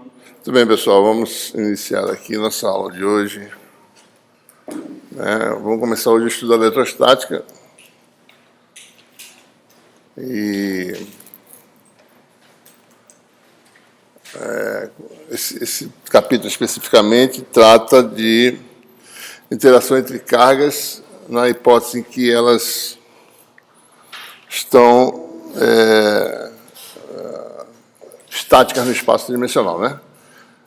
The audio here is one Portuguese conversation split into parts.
Muito bem, pessoal, vamos iniciar aqui nossa aula de hoje. Vamos começar hoje o estudo da eletrostática. E esse capítulo especificamente trata de interação entre cargas na hipótese em que elas estão estáticas no espaço tridimensional, né?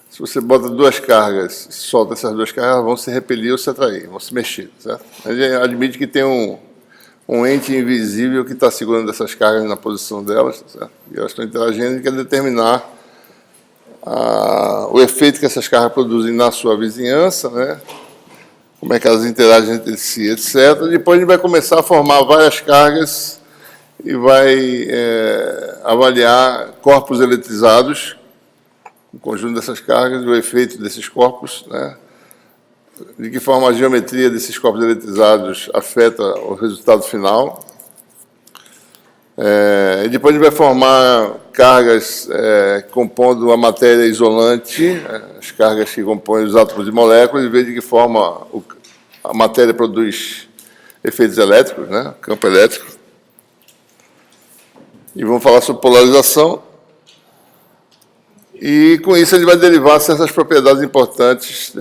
Se você bota duas cargas, solta essas duas cargas, elas vão se repelir ou se atrair, vão se mexer, certo? A gente admite que tem um ente invisível que está segurando essas cargas na posição delas, certo? E elas estão interagindo e quer determinar o efeito que essas cargas produzem na sua vizinhança, né? Como é que elas interagem entre si, etc. Depois a gente vai começar a formar várias cargas e vai avaliar corpos eletrizados, o conjunto dessas cargas, o efeito desses corpos, né? De que forma a geometria desses corpos eletrizados afeta o resultado final. E depois a gente vai formar cargas compondo a matéria isolante, as cargas que compõem os átomos e moléculas, e ver de que forma a matéria produz efeitos elétricos, né? Campo elétrico. E vamos falar sobre polarização. E, com isso, a gente vai derivar certas propriedades importantes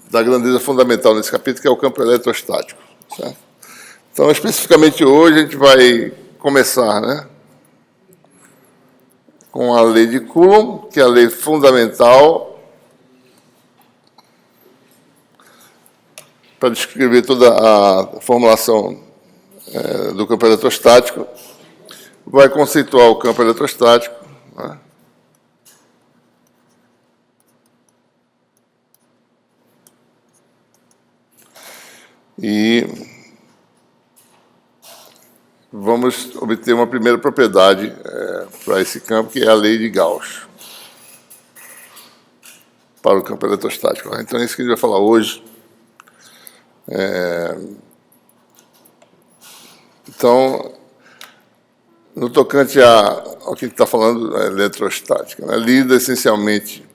da grandeza fundamental nesse capítulo, que é o campo eletrostático. Certo? Então, especificamente hoje, a gente vai começar, né, com a lei de Coulomb, que é a lei fundamental para descrever toda a formulação do campo eletrostático. Vai conceituar o campo eletrostático, né? E vamos obter uma primeira propriedade para esse campo, que é a lei de Gauss, para o campo eletrostático. Né? Então, é isso que a gente vai falar hoje. Então, no tocante ao que está falando, a eletrostática, né? Lida essencialmente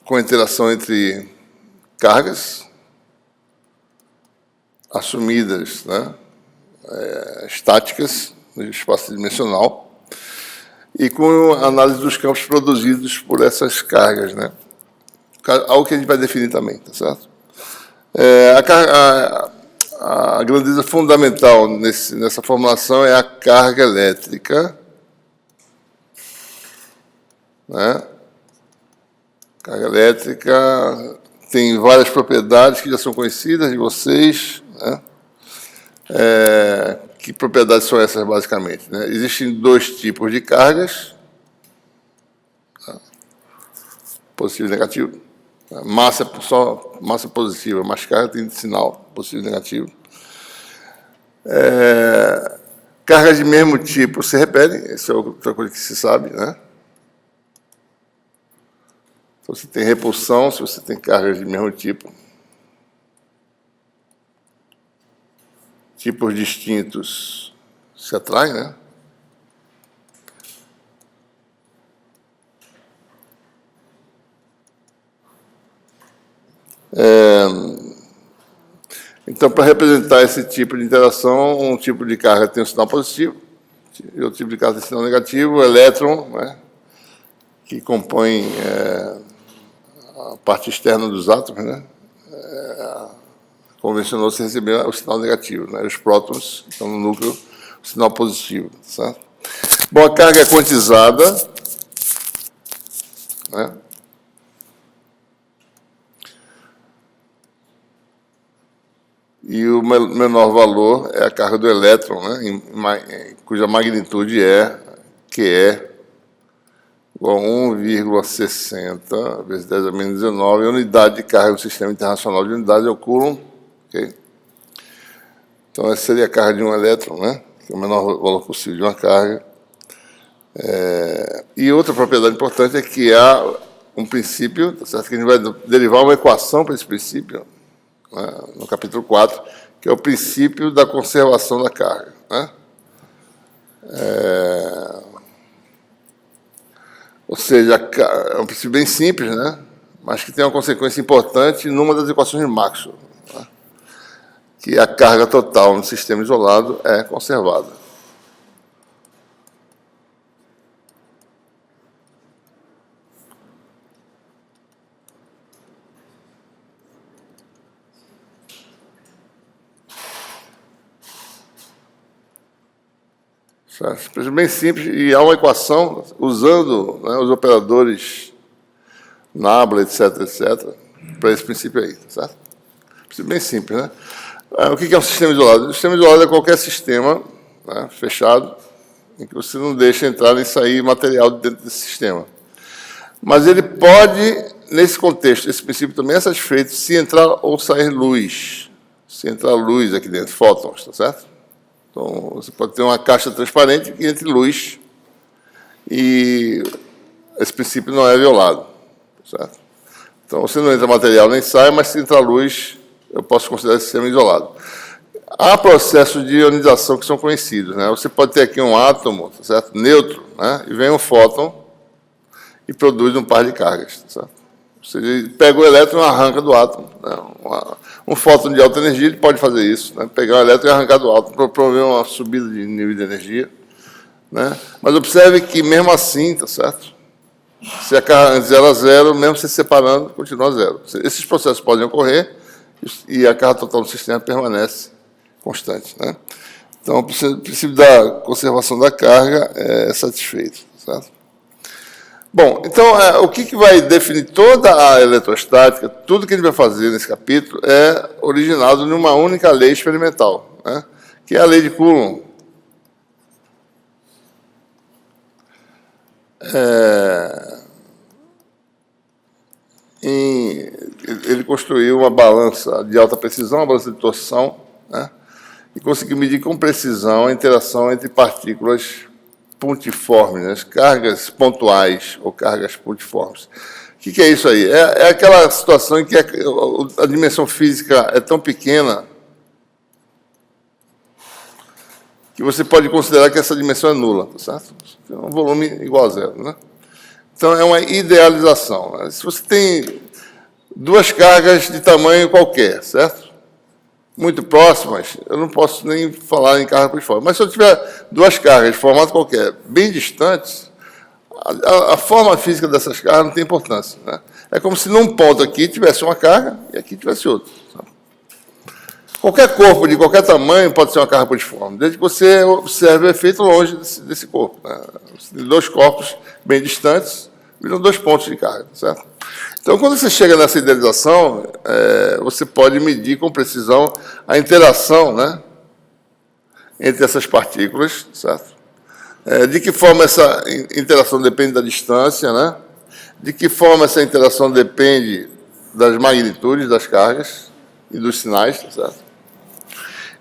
com a interação entre cargas assumidas, né? Estáticas no espaço tridimensional e com a análise dos campos produzidos por essas cargas, né? Algo que a gente vai definir também, tá certo? A grandeza fundamental nessa formulação é a carga elétrica, né? Carga elétrica tem várias propriedades que já são conhecidas de vocês, né? Que propriedades são essas, basicamente? Né? Existem dois tipos de cargas, tá? Positivo e negativo. Massa positiva, mas carga tem sinal positivo e negativo. Cargas de mesmo tipo se repetem, isso é outra coisa que se sabe, né? Se você tem repulsão, se você tem cargas de mesmo tipo. Tipos distintos se atraem, né? Então, para representar esse tipo de interação, um tipo de carga tem um sinal positivo, e outro tipo de carga tem um sinal negativo. O elétron, né, que compõe a parte externa dos átomos, né, convencionou-se receber o sinal negativo, né? Os prótons que estão no núcleo, o sinal positivo. Certo? Bom, a carga é quantizada, né? E o menor valor é a carga do elétron, né? Cuja magnitude que é igual a 1,60 vezes 10 a menos 19, a unidade de carga do Sistema Internacional de Unidades é o Coulomb. Okay? Então, essa seria a carga de um elétron, né? Que é o menor valor possível de uma carga. E outra propriedade importante é que há um princípio, tá certo? Que a gente vai derivar uma equação para esse princípio, né? No capítulo 4, que é o princípio da conservação da carga, né? seja, é um princípio bem simples, né? Mas que tem uma consequência importante numa das equações de Maxwell, né? Que a carga total no sistema isolado é conservada. Certo? Bem simples, e há uma equação usando, né, os operadores Nabla, etc., para esse princípio aí, certo? Princípio bem simples, né? O que é um sistema isolado? O sistema isolado é qualquer sistema, né, fechado, em que você não deixa entrar nem sair material dentro desse sistema. Mas ele pode, nesse contexto, esse princípio também é satisfeito se entrar ou sair luz. Se entrar luz aqui dentro, fótons, tá certo? Então, você pode ter uma caixa transparente que entre luz e esse princípio não é violado, certo? Então, você não entra material nem sai, mas se entrar luz, eu posso considerar esse sistema isolado. Há processos de ionização que são conhecidos, né? Você pode ter aqui um átomo, certo? Neutro, né? E vem um fóton e produz um par de cargas, certo? Você pega o elétron e arranca do átomo, né? Um fóton de alta energia ele pode fazer isso, né? Pegar o elétron e arrancar do átomo para promover uma subida de nível de energia, né? Mas observe que, mesmo assim, tá certo? Se a carga de 0 a 0, mesmo se separando, continua zero. Esses processos podem ocorrer e a carga total do sistema permanece constante, né? Então, o princípio da conservação da carga é satisfeito, certo? Bom, então, o que vai definir toda a eletrostática, tudo que a gente vai fazer nesse capítulo, é originado numa única lei experimental, né? Que é a lei de Coulomb. Ele construiu uma balança de alta precisão, uma balança de torção, né? E conseguiu medir com precisão a interação entre partículas pontiformes, né? Cargas pontuais ou cargas pontiformes. O que é isso aí? É aquela situação em que a dimensão física é tão pequena que você pode considerar que essa dimensão é nula, tá certo? Tem um volume igual a zero, né? Então, é uma idealização, né? Se você tem duas cargas de tamanho qualquer, certo? Muito próximas, eu não posso nem falar em carga pontiforme. Mas se eu tiver duas cargas de formato qualquer, bem distantes, a forma física dessas cargas não tem importância, né? É como se num ponto aqui tivesse uma carga e aqui tivesse outra. Sabe? Qualquer corpo de qualquer tamanho pode ser uma carga pontiforme, desde que você observe o efeito longe desse corpo, né? Dois corpos bem distantes viram dois pontos de carga, certo? Então, quando você chega nessa idealização, você pode medir com precisão a interação, né, entre essas partículas, certo? De que forma essa interação depende da distância, né? De que forma essa interação depende das magnitudes das cargas e dos sinais, certo?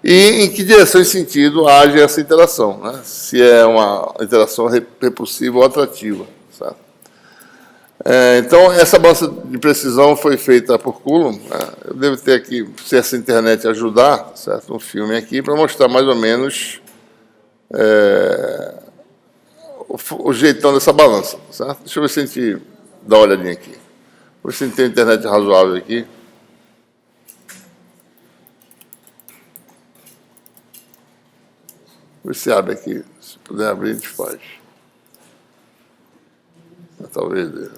E em que direção e sentido age essa interação, né? Se é uma interação repulsiva ou atrativa, certo? Então, essa balança de precisão foi feita por Coulomb, né? Eu devo ter aqui, se essa internet ajudar, certo? Um filme aqui para mostrar mais ou menos o jeitão dessa balança, certo? Deixa eu ver se a gente dá uma olhadinha aqui. Vou ver se a gente tem internet razoável aqui. Vou ver se abre aqui. Se puder abrir, a gente faz. Talvez dê.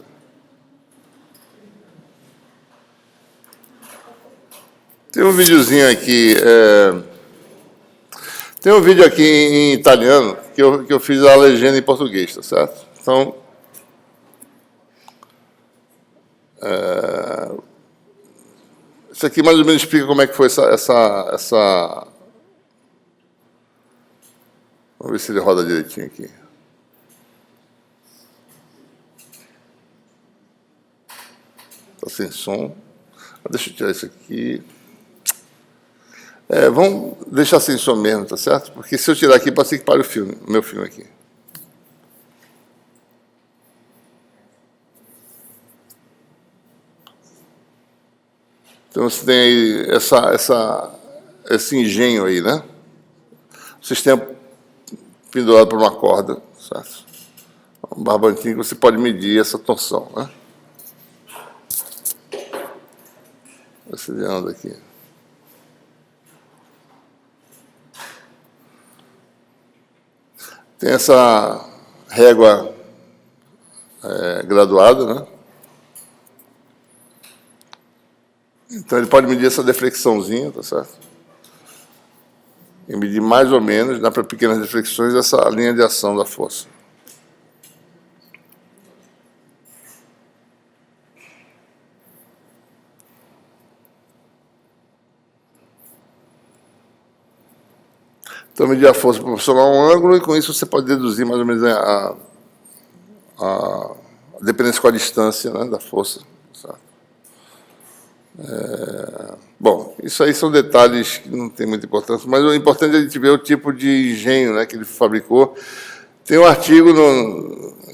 Tem um videozinho aqui, tem um vídeo aqui em italiano que eu fiz a legenda em português, tá certo? Então, isso aqui mais ou menos explica como é que foi essa... Vamos ver se ele roda direitinho aqui. Está sem som. Deixa eu tirar isso aqui. Vamos deixar sem som mesmo, tá certo? Porque se eu tirar aqui, pode ser que pare o meu filme aqui. Então, você tem aí esse engenho aí, né? O sistema pendurado por uma corda, certo? Um barbantinho que você pode medir essa torção, né? Esse anda aqui. Tem essa régua graduada, né? Então ele pode medir essa deflexãozinha, tá certo? E medir mais ou menos, dá para pequenas deflexões, essa linha de ação da força. Então, medir a força proporcional a um ângulo, e com isso você pode deduzir mais ou menos a dependência com a distância, né, da força. Certo? Bom, isso aí são detalhes que não tem muita importância, mas o importante é a gente ver o tipo de engenho, né, que ele fabricou. Tem um artigo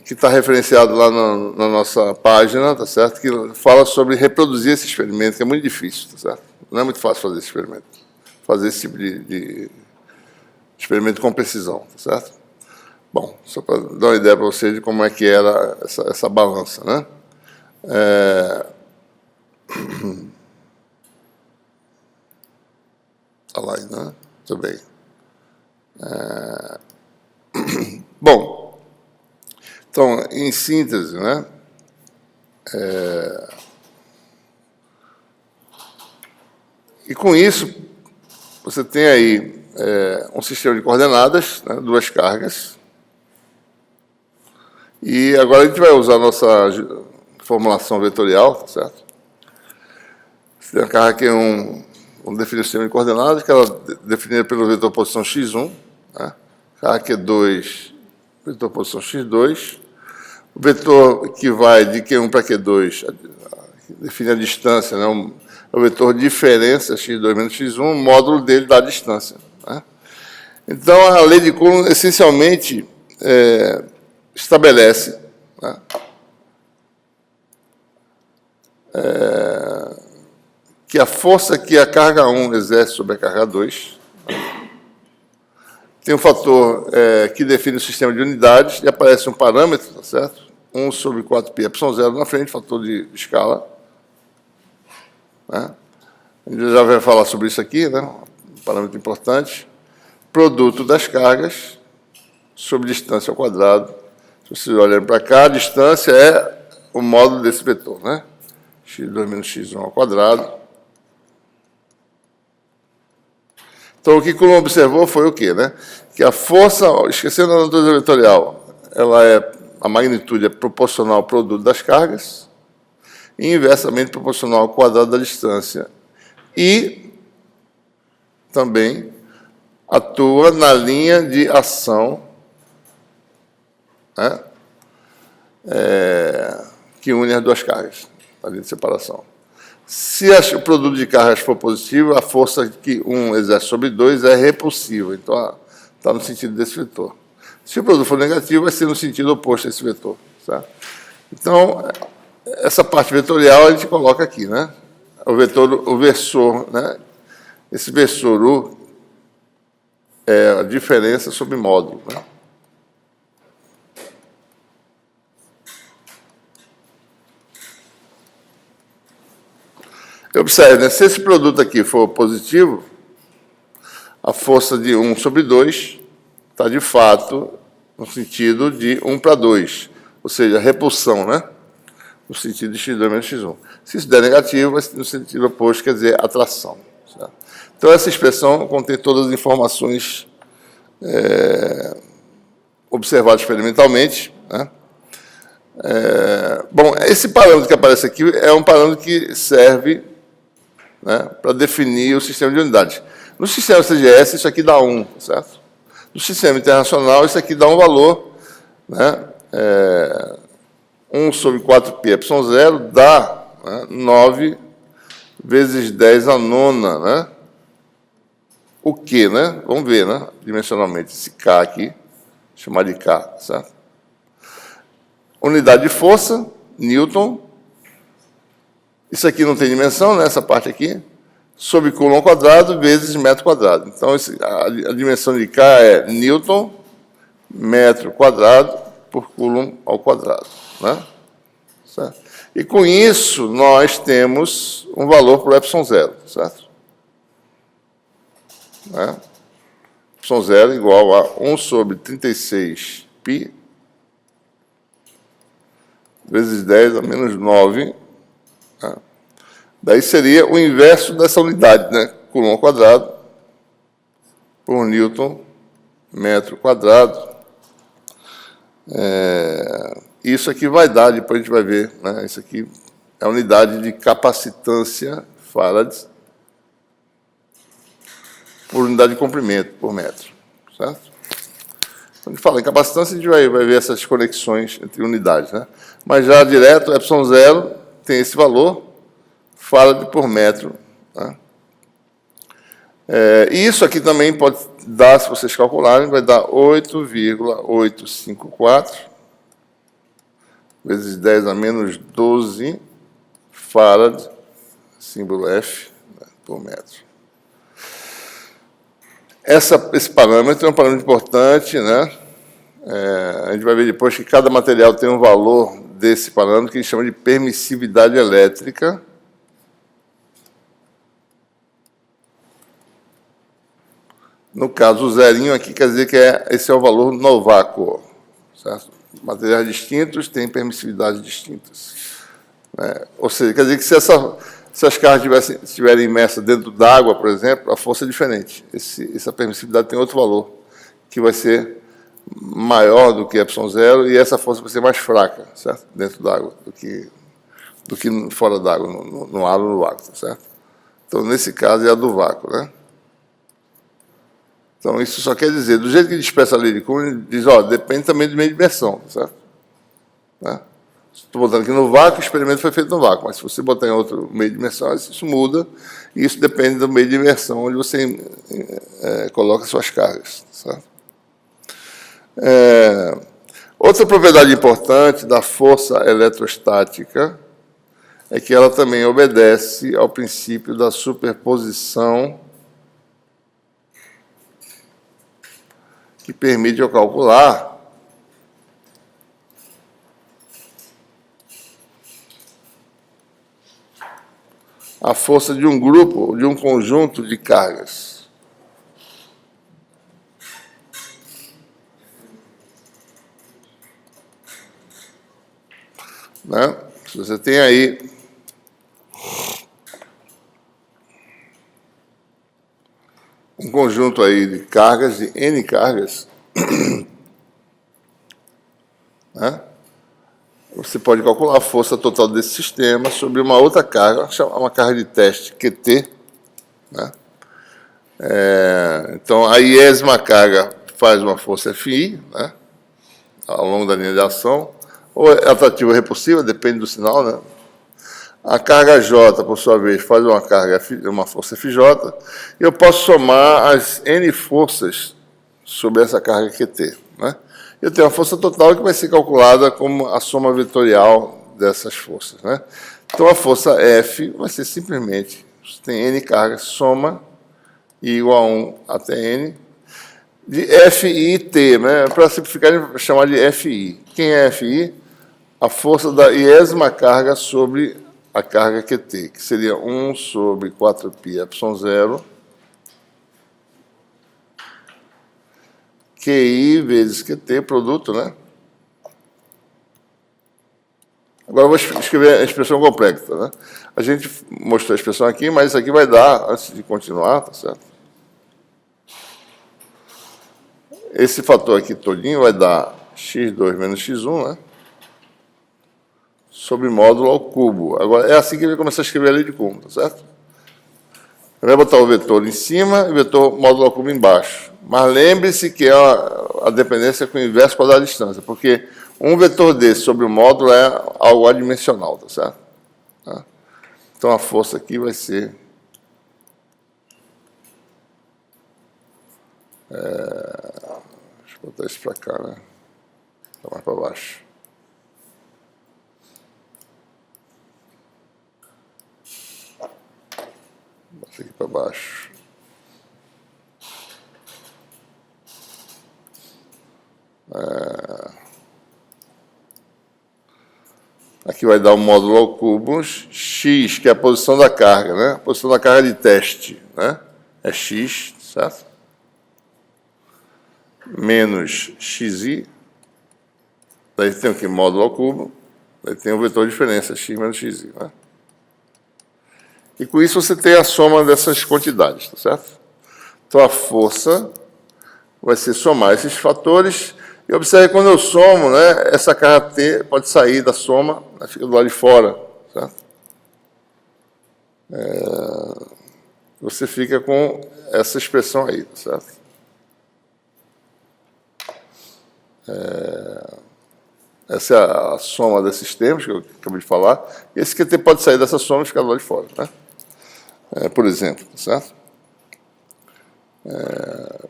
que está referenciado lá na nossa página, tá certo? Que fala sobre reproduzir esse experimento, que é muito difícil, tá certo? Não é muito fácil fazer esse experimento, fazer esse tipo de experimento com precisão, tá certo? Bom, só para dar uma ideia para vocês de como é que era essa balança, né? Está lá, né? Muito bem. Bom, então, em síntese, né? E com isso, você tem aí um sistema de coordenadas, né, duas cargas. E agora a gente vai usar a nossa formulação vetorial, tá certo? Você tem a carga que vamos definir o sistema de coordenadas, que ela é definida pelo vetor posição x1, né? Carga Q2, vetor posição x2. O vetor que vai de Q1 para Q2 define a distância, né? É o vetor diferença x2 menos x1, o módulo dele dá a distância. Né? Então, a lei de Coulomb, essencialmente, estabelece, né, que a força que a carga 1 exerce sobre a carga 2, né, tem um fator que define o sistema de unidades, e aparece um parâmetro, tá certo? 1 sobre 4πε0 na frente, fator de escala. Né? A gente já vai falar sobre isso aqui, né? Um parâmetro importante. Produto das cargas sobre distância ao quadrado. Se vocês olharem para cá, a distância é o módulo desse vetor, né? x2 menos x1 ao quadrado. Então, o que Coulomb observou foi o quê, né? Que a força, esquecendo a natureza vetorial, a magnitude é proporcional ao produto das cargas e inversamente proporcional ao quadrado da distância. E também atua na linha de ação, né, que une as duas cargas, a linha de separação. Se o produto de cargas for positivo, a força que 1 exerce sobre 2 é repulsiva, então está no sentido desse vetor. Se o produto for negativo, vai ser no sentido oposto a esse vetor. Certo? Então, essa parte vetorial a gente coloca aqui, né? O versor, né? Esse versor U é a diferença sobre módulo, né? Observe, né? Se esse produto aqui for positivo, a força de 1 sobre 2 está, de fato, no sentido de 1 para 2, ou seja, repulsão, né? No sentido de x2 menos x1. Se isso der negativo, vai ser no sentido oposto, quer dizer, atração. Certo? Então, essa expressão contém todas as informações observadas experimentalmente. Né? Bom, esse parâmetro que aparece aqui é um parâmetro que serve, né, para definir o sistema de unidades. No sistema CGS, isso aqui dá 1, certo? No sistema internacional, isso aqui dá um valor, né, 1 sobre 4πε0 dá, né, 9 vezes 10 a nona, né? O Q, né? Vamos ver, né? Dimensionalmente, esse K aqui, chamar de K, certo? Unidade de força, Newton. Isso aqui não tem dimensão, né? Essa parte aqui. Sobre Coulomb ao quadrado vezes metro quadrado. Então, a dimensão de K é Newton, metro quadrado, por coulomb ao quadrado, né? Certo? E com isso, nós temos um valor para o epsilon zero, certo? Né? Epsilon zero igual a 1 sobre 36 π vezes 10 a menos 9. Né? Daí seria o inverso dessa unidade, né? Coulomb ao quadrado por Newton metro quadrado. Isso aqui vai dar, depois a gente vai ver, né? Isso aqui é a unidade de capacitância farads por unidade de comprimento, por metro, certo? Quando a gente fala em capacitância, a gente vai ver essas conexões entre unidades, né? Mas já direto, epsilon zero tem esse valor, farad por metro, né? E isso aqui também pode dar, se vocês calcularem, vai dar 8,854 vezes 10 a menos 12 farad, símbolo F, né, por metro. Esse parâmetro é um parâmetro importante, né? A gente vai ver depois que cada material tem um valor desse parâmetro que a gente chama de permissividade elétrica. No caso, o zerinho aqui quer dizer que esse é o valor no vácuo, certo? Materiais distintos têm permissividades distintas. Ou seja, quer dizer que se as cargas estiverem imersas dentro d'água, por exemplo, a força é diferente. Essa permissividade tem outro valor, que vai ser maior do que epsilon zero, e essa força vai ser mais fraca, certo? Dentro d'água, do que fora d'água, no ar ou no vácuo, certo? Então, nesse caso, é a do vácuo, né? Então, isso só quer dizer, do jeito que dispersa a lei de Coulomb, diz, depende também do meio de imersão, certo? Né? Estou botando aqui no vácuo, o experimento foi feito no vácuo, mas se você botar em outro meio de imersão, isso muda, e isso depende do meio de imersão onde você coloca suas cargas, certo? Outra propriedade importante da força eletrostática é que ela também obedece ao princípio da superposição, que permite eu calcular a força de um grupo, de um conjunto de cargas. Né? Se você tem aí um conjunto aí de cargas, de N cargas, né? Você pode calcular a força total desse sistema sobre uma outra carga, uma carga de teste, QT. Né? Então, a iésima carga faz uma força FI, né? Ao longo da linha de ação, ou é atrativa ou repulsiva, depende do sinal, né? A carga J, por sua vez, faz uma força FJ, e eu posso somar as N forças sobre essa carga QT. Né? Eu tenho a força total que vai ser calculada como a soma vetorial dessas forças. Né? Então, a força F vai ser simplesmente, você tem N cargas, soma, I igual a 1 até N, de FIT, né? Para simplificar, a gente vai chamar de FI. Quem é FI? A força da iésima carga sobre a carga QT, que seria 1 sobre 4π epsilon zero, QI vezes QT, produto, né? Agora eu vou escrever a expressão complexa, né? A gente mostrou a expressão aqui, mas isso aqui vai dar, antes de continuar, tá certo? Esse fator aqui todinho vai dar x2 menos x1, né? Sobre módulo ao cubo. Agora, é assim que ele vai começar a escrever a lei de Coulomb, tá certo? Ele vai botar o vetor em cima e o vetor módulo ao cubo embaixo. Mas lembre-se que é a dependência com o inverso quadrado da distância, porque um vetor desse sobre o módulo é algo adimensional, tá certo? Então, a força aqui vai ser... Deixa eu botar isso para cá, né? Tá mais para baixo. Bota aqui para baixo. Aqui vai dar o módulo ao cubo, x, que é a posição da carga, né? A posição da carga de teste, né? É x, certo? Menos xi. Daí tem o que? Módulo ao cubo. Daí tem o vetor de diferença, x menos xi, né? E com isso você tem a soma dessas quantidades, tá certo? Então a força vai ser somar esses fatores. E observe quando eu somo, né, essa carga T pode sair da soma, fica do lado de fora, certo? Você fica com essa expressão aí, certo? Essa é a soma desses termos que eu acabei de falar. E esse QT pode sair dessa soma e ficar do lado de fora, né? Por exemplo, certo?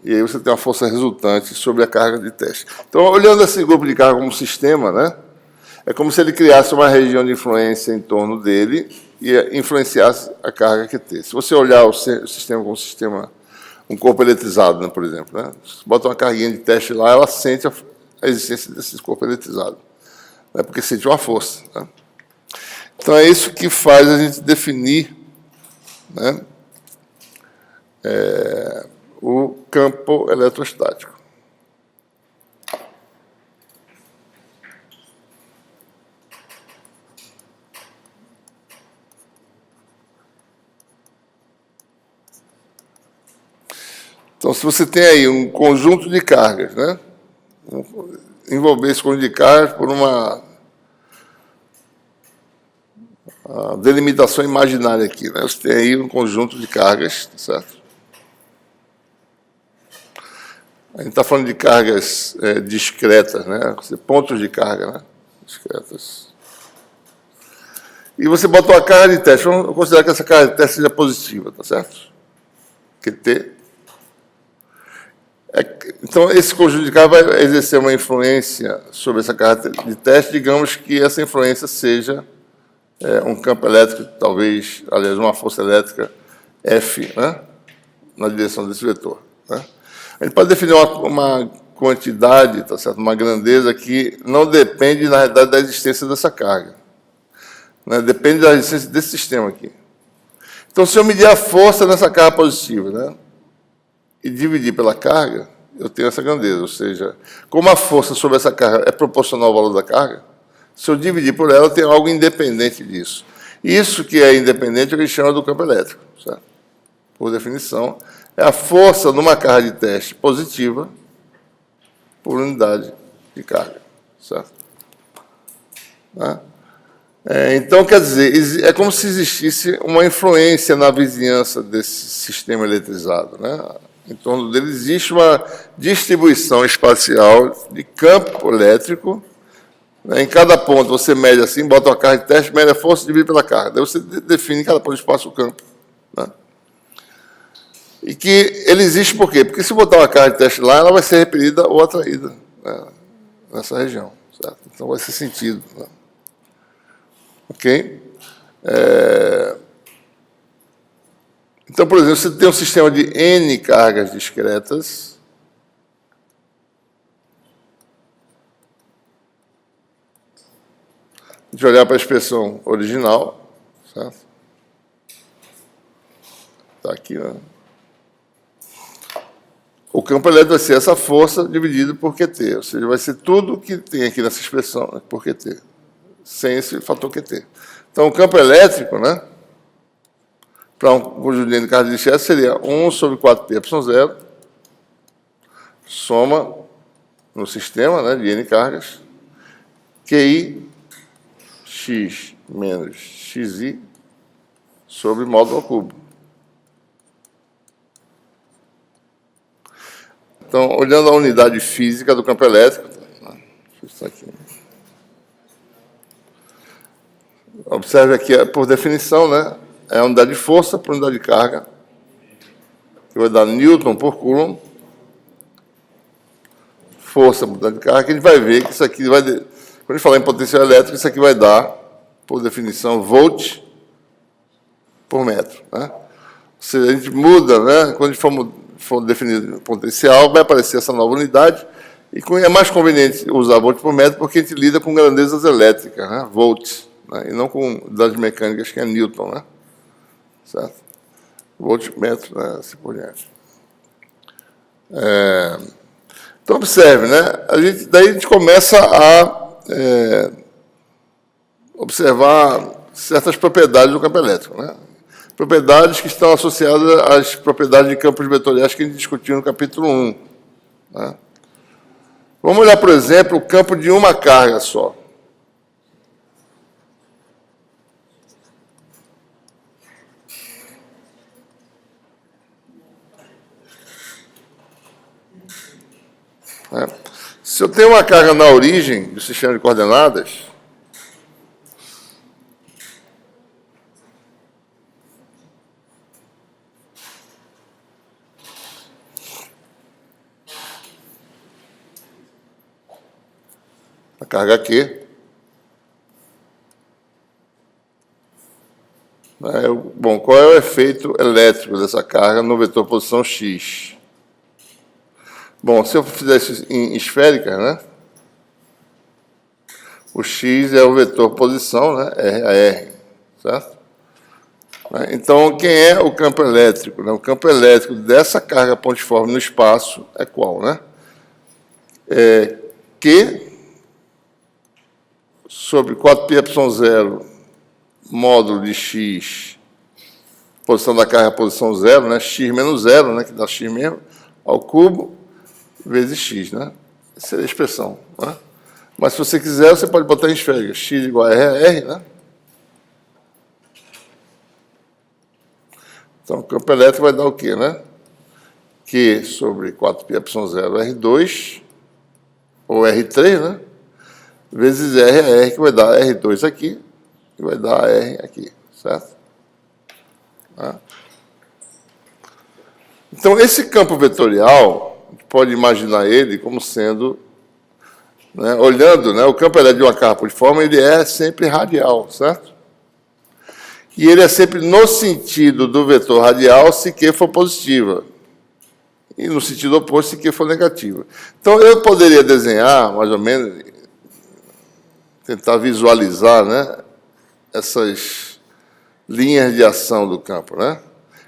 E aí você tem uma força resultante sobre a carga de teste. Então, olhando esse grupo de carga como sistema, né, é como se ele criasse uma região de influência em torno dele e influenciasse a carga QT. Se você olhar o sistema como sistema, um corpo eletrizado, né, por exemplo, né, você bota uma carguinha de teste lá, ela sente a existência desse corpo eletrizado, né, porque sente uma força. Né? Então, é isso que faz a gente definir, né, o campo eletrostático. Então, se você tem aí um conjunto de cargas, né? Envolver esse conjunto de cargas por uma delimitação imaginária aqui, né? Você tem aí um conjunto de cargas, certo? A gente está falando de cargas discretas, né? Pontos de carga, né? Discretas. E você bota uma carga de teste. Vamos considerar que essa carga de teste seja positiva, tá certo? QT. Então, esse conjunto de carga vai exercer uma influência sobre essa carga de teste. Digamos que essa influência seja um campo elétrico, talvez, aliás, uma força elétrica F, né? Na direção desse vetor. Né? A gente pode definir uma quantidade, tá certo? Uma grandeza que não depende, na realidade, da existência dessa carga. Né? Depende da existência desse sistema aqui. Então, se eu medir a força nessa carga positiva, né, e dividir pela carga, eu tenho essa grandeza. Ou seja, como a força sobre essa carga é proporcional ao valor da carga, se eu dividir por ela, eu tenho algo independente disso. Isso que é independente é o que a gente chama do campo elétrico, certo? Por definição, é a força numa carga de teste positiva por unidade de carga, certo? Né? Então, quer dizer, é como se existisse uma influência na vizinhança desse sistema eletrizado, né? Em torno dele existe uma distribuição espacial de campo elétrico. Né? Em cada ponto você mede assim, bota uma carga de teste, mede a força e divide pela carga. Daí você define em cada ponto do espaço o campo. Né? E que ele existe por quê? Porque se botar uma carga de teste lá, ela vai ser repelida ou atraída, né, nessa região. Certo? Então vai ser sentido. Né? Ok? Então, por exemplo, você tem um sistema de N cargas discretas. A gente olhar para a expressão original, certo? Está aqui, né? O campo elétrico vai ser essa força dividido por QT, ou seja, vai ser tudo que tem aqui nessa expressão, né, por QT, sem esse fator QT. Então, o campo elétrico, né, para um conjunto de N cargas discretas seria 1 sobre 4πε0, soma no sistema, né, de N cargas, QI x menos xi sobre módulo ao cubo. Então, olhando a unidade física do campo elétrico, isso aqui. Observe aqui, por definição, né, é a unidade de força por unidade de carga, que vai dar Newton por Coulomb, força por unidade de carga, que a gente vai ver que isso aqui vai... Quando a gente falar em potencial elétrico, isso aqui vai dar, por definição, volt por metro. Né? Se a gente muda, né, quando a gente for definir o potencial, vai aparecer essa nova unidade, É mais conveniente usar volt por metro porque a gente lida com grandezas elétricas, né? Volts, né? E não com unidades mecânicas, que é Newton, né? Certo? Volt por metro, né? Assim por diante. Então, observe, né? Daí a gente começa a observar certas propriedades do campo elétrico, né? Propriedades que estão associadas às propriedades de campos vetoriais que a gente discutiu no capítulo 1. Né? Vamos olhar, por exemplo, o campo de uma carga só. Se eu tenho uma carga na origem do sistema de coordenadas, a carga Q, bom, qual é o efeito elétrico dessa carga no vetor posição x? Bom, se eu fizesse em esférica, né? O x é o vetor posição, né? R a R, certo? Então, quem é o campo elétrico? Né? O campo elétrico dessa carga pontiforme no espaço é qual, né? É Q sobre 4πε0 módulo de x, posição da carga, posição zero, né? X menos zero, né? Que dá x mesmo, ao cubo, vezes x, né? Essa seria a expressão, né? Mas se você quiser, você pode botar em esférica, x igual a R a R, né? Então, o campo elétrico vai dar o quê, né? Q sobre 4πε0 R2, ou R3, né? Vezes R a R, que vai dar R2 aqui, que vai dar R aqui, certo? Então, esse campo vetorial, a gente pode imaginar ele como sendo, né, olhando, né, o campo elétrico de uma carga pontiforme, ele é sempre radial, certo? E ele é sempre no sentido do vetor radial se Q for positiva. E no sentido oposto se Q for negativa. Então, eu poderia desenhar, mais ou menos, tentar visualizar, né, essas linhas de ação do campo, né,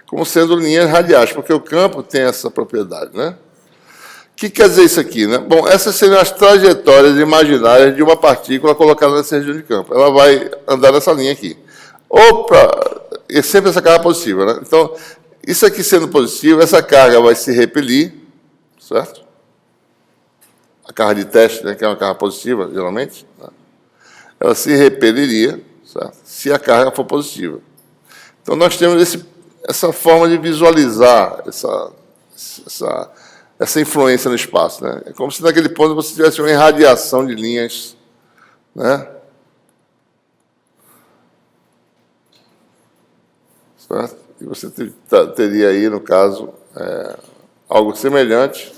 como sendo linhas radiais, porque o campo tem essa propriedade, né? O que quer dizer isso aqui, né? Bom, essas seriam as trajetórias imaginárias de uma partícula colocada nessa região de campo. Ela vai andar nessa linha aqui. E sempre essa carga positiva, né? Então, isso aqui sendo positivo, essa carga vai se repelir, certo? A carga de teste, né, que é uma carga positiva, geralmente, né? Ela se repeliria, certo? Se a carga for positiva. Então, nós temos essa forma de visualizar essa influência no espaço, né? É como se naquele ponto você tivesse uma irradiação de linhas, né? Certo? E você teria aí, no caso, algo semelhante,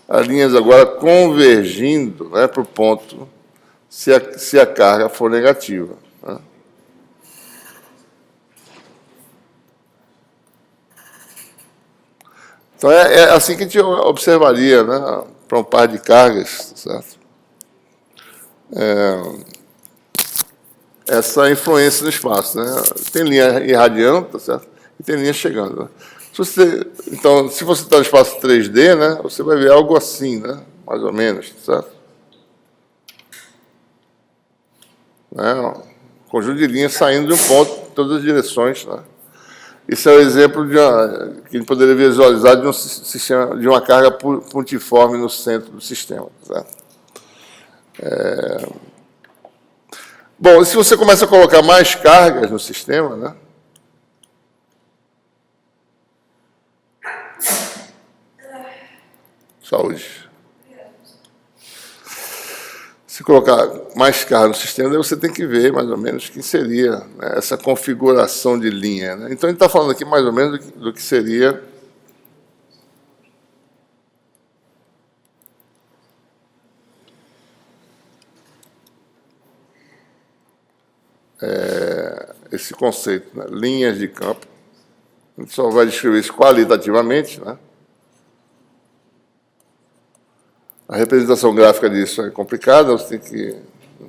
as linhas agora convergindo, né, para o ponto se a carga for negativa. Né? Então, é assim que a gente observaria, né, para um par de cargas, certo? Essa influência no espaço, né? Tem linha irradiando, tá certo? E tem linha chegando. Né? Então, se você está no espaço 3D, né, você vai ver algo assim, né? Mais ou menos, certo? Um conjunto de linhas saindo de um ponto em todas as direções, né? Isso é o exemplo que a gente poderia visualizar de um sistema, de uma carga pontiforme no centro do sistema, certo? Bom, e se você começa a colocar mais cargas no sistema, né? Saúde. Se colocar mais carga no sistema, daí você tem que ver mais ou menos o que seria, né, essa configuração de linha. Né? Então, a gente está falando aqui mais ou menos do que seria esse conceito, né? Linhas de campo. A gente só vai descrever isso qualitativamente, né? A representação gráfica disso é complicada, você tem que,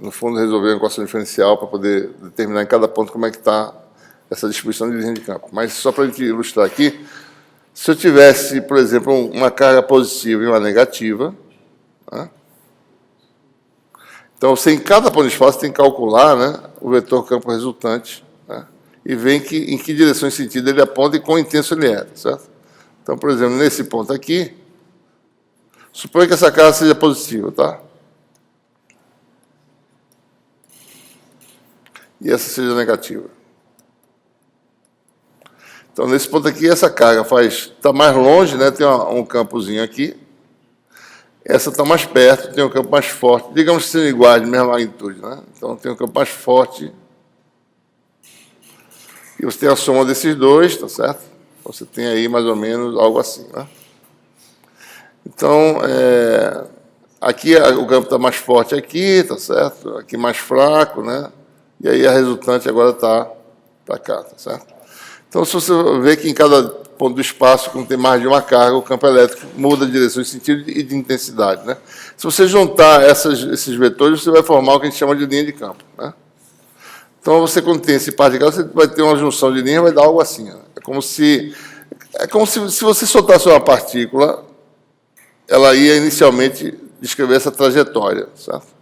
no fundo, resolver uma equação diferencial para poder determinar em cada ponto como é que está essa distribuição de linha de campo. Mas só para a gente ilustrar aqui, se eu tivesse, por exemplo, uma carga positiva e uma negativa, né? Então, você em cada ponto de espaço tem que calcular, né, o vetor campo resultante, né, e ver em que direção e sentido ele aponta e quão intenso ele é, certo? Então, por exemplo, nesse ponto aqui, suponha que essa carga seja positiva, tá? E essa seja negativa. Então, nesse ponto aqui, essa carga está mais longe, né, tem um campozinho aqui. Essa está mais perto, tem um campo mais forte. Digamos que sejam iguais, de mesma magnitude, né? Então, tem um campo mais forte. E você tem a soma desses dois, tá certo? Você tem aí mais ou menos algo assim, né? Então, aqui o campo está mais forte aqui, tá certo? Aqui mais fraco, né? E aí a resultante agora está para cá, tá certo? Então, se você vê que em cada ponto do espaço, quando tem mais de uma carga, o campo elétrico muda de direção, de sentido e de intensidade, né? Se você juntar esses vetores, você vai formar o que a gente chama de linha de campo, né? Então, você, quando tem esse par de cargas, você vai ter uma junção de linha, vai dar algo assim, né? É como se você soltasse uma partícula, ela ia inicialmente descrever essa trajetória, certo?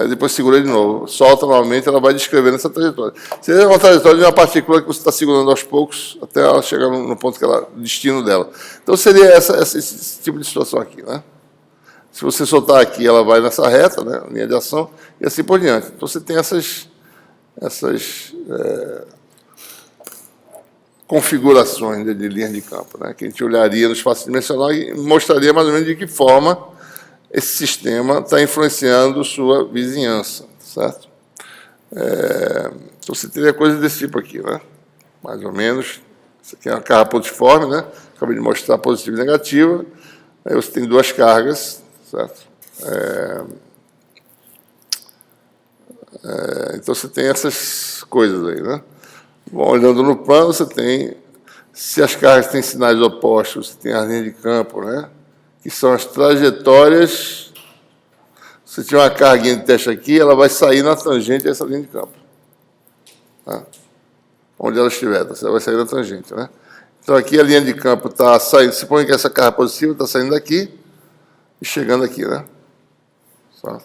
Depois segura de novo, solta novamente, ela vai descrevendo essa trajetória. Seria uma trajetória de uma partícula que você está segurando aos poucos até ela chegar no ponto que ela, destino dela. Então seria esse tipo de situação aqui, né? Se você soltar aqui, ela vai nessa reta, né, linha de ação, e assim por diante. Então você tem essas configurações de linhas de campo, né, que a gente olharia no espaço dimensional e mostraria mais ou menos de que forma esse sistema está influenciando sua vizinhança, certo? Então, você teria coisas desse tipo aqui, né? Mais ou menos. Isso aqui é uma carga pontiforme, né? Acabei de mostrar positiva e negativa. Aí você tem duas cargas, certo? Então, você tem essas coisas aí, né? Bom, olhando no plano, você tem, se as cargas têm sinais opostos, você tem a linha de campo, né? Que são as trajetórias. Se tiver uma carguinha de teste aqui, ela vai sair na tangente dessa linha de campo. Tá? Onde ela estiver, ela vai sair na tangente, né? Então, aqui a linha de campo está saindo, suponha que essa carga positiva está saindo daqui e chegando aqui, né? Certo?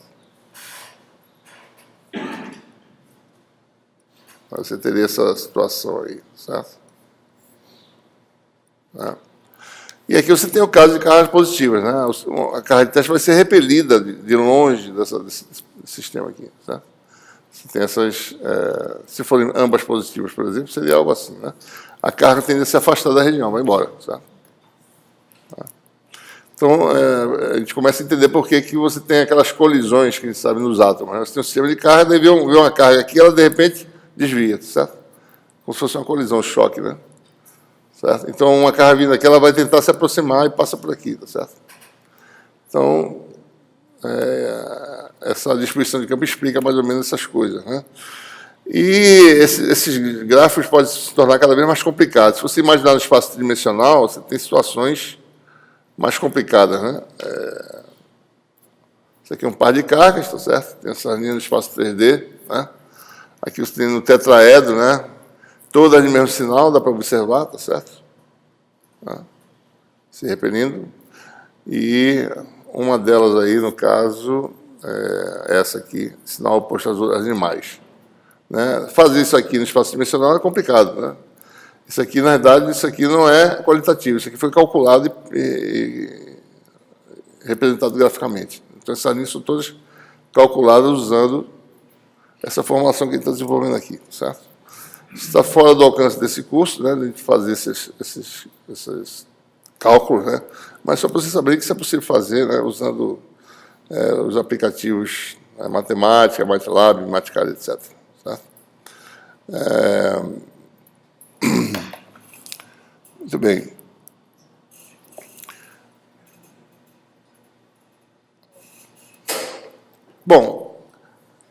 Você teria essa situação aí, certo? Tá? E aqui você tem o caso de cargas positivas, né? A carga de teste vai ser repelida de longe desse sistema aqui, certo? Você tem essas, se forem ambas positivas, por exemplo, seria algo assim, né? A carga tende a se afastar da região, vai embora, certo? Tá? Então, a gente começa a entender por que você tem aquelas colisões que a gente sabe nos átomos, né? Você tem um sistema de carga, daí vê uma carga aqui, ela de repente desvia, certo? Como se fosse uma colisão, um choque, né? Certo? Então, uma carga vindo aqui, ela vai tentar se aproximar e passa por aqui, tá certo? Então, essa distribuição de campo explica mais ou menos essas coisas, né? E esses gráficos podem se tornar cada vez mais complicados. Se você imaginar no espaço tridimensional, você tem situações mais complicadas, né? Isso aqui é um par de cargas, tá certo? Tem essa linha do espaço 3D, né? Aqui você tem no tetraedro, né? Todas de mesmo sinal, dá para observar, tá certo? Tá? Se repelindo. E uma delas aí, no caso, essa aqui, sinal oposto às demais. Né? Fazer isso aqui no espaço dimensional é complicado, né? Isso aqui, na verdade, isso aqui não é qualitativo, isso aqui foi calculado e representado graficamente. Então, essas linhas são todas calculadas usando essa formação que a gente está desenvolvendo aqui, certo? Está fora do alcance desse curso, né, de a gente fazer esses cálculos, né, mas só para você saber que isso é possível fazer, né, usando os aplicativos matemática, MATLAB, Mathcad, etc. Certo? Muito bem. Bom,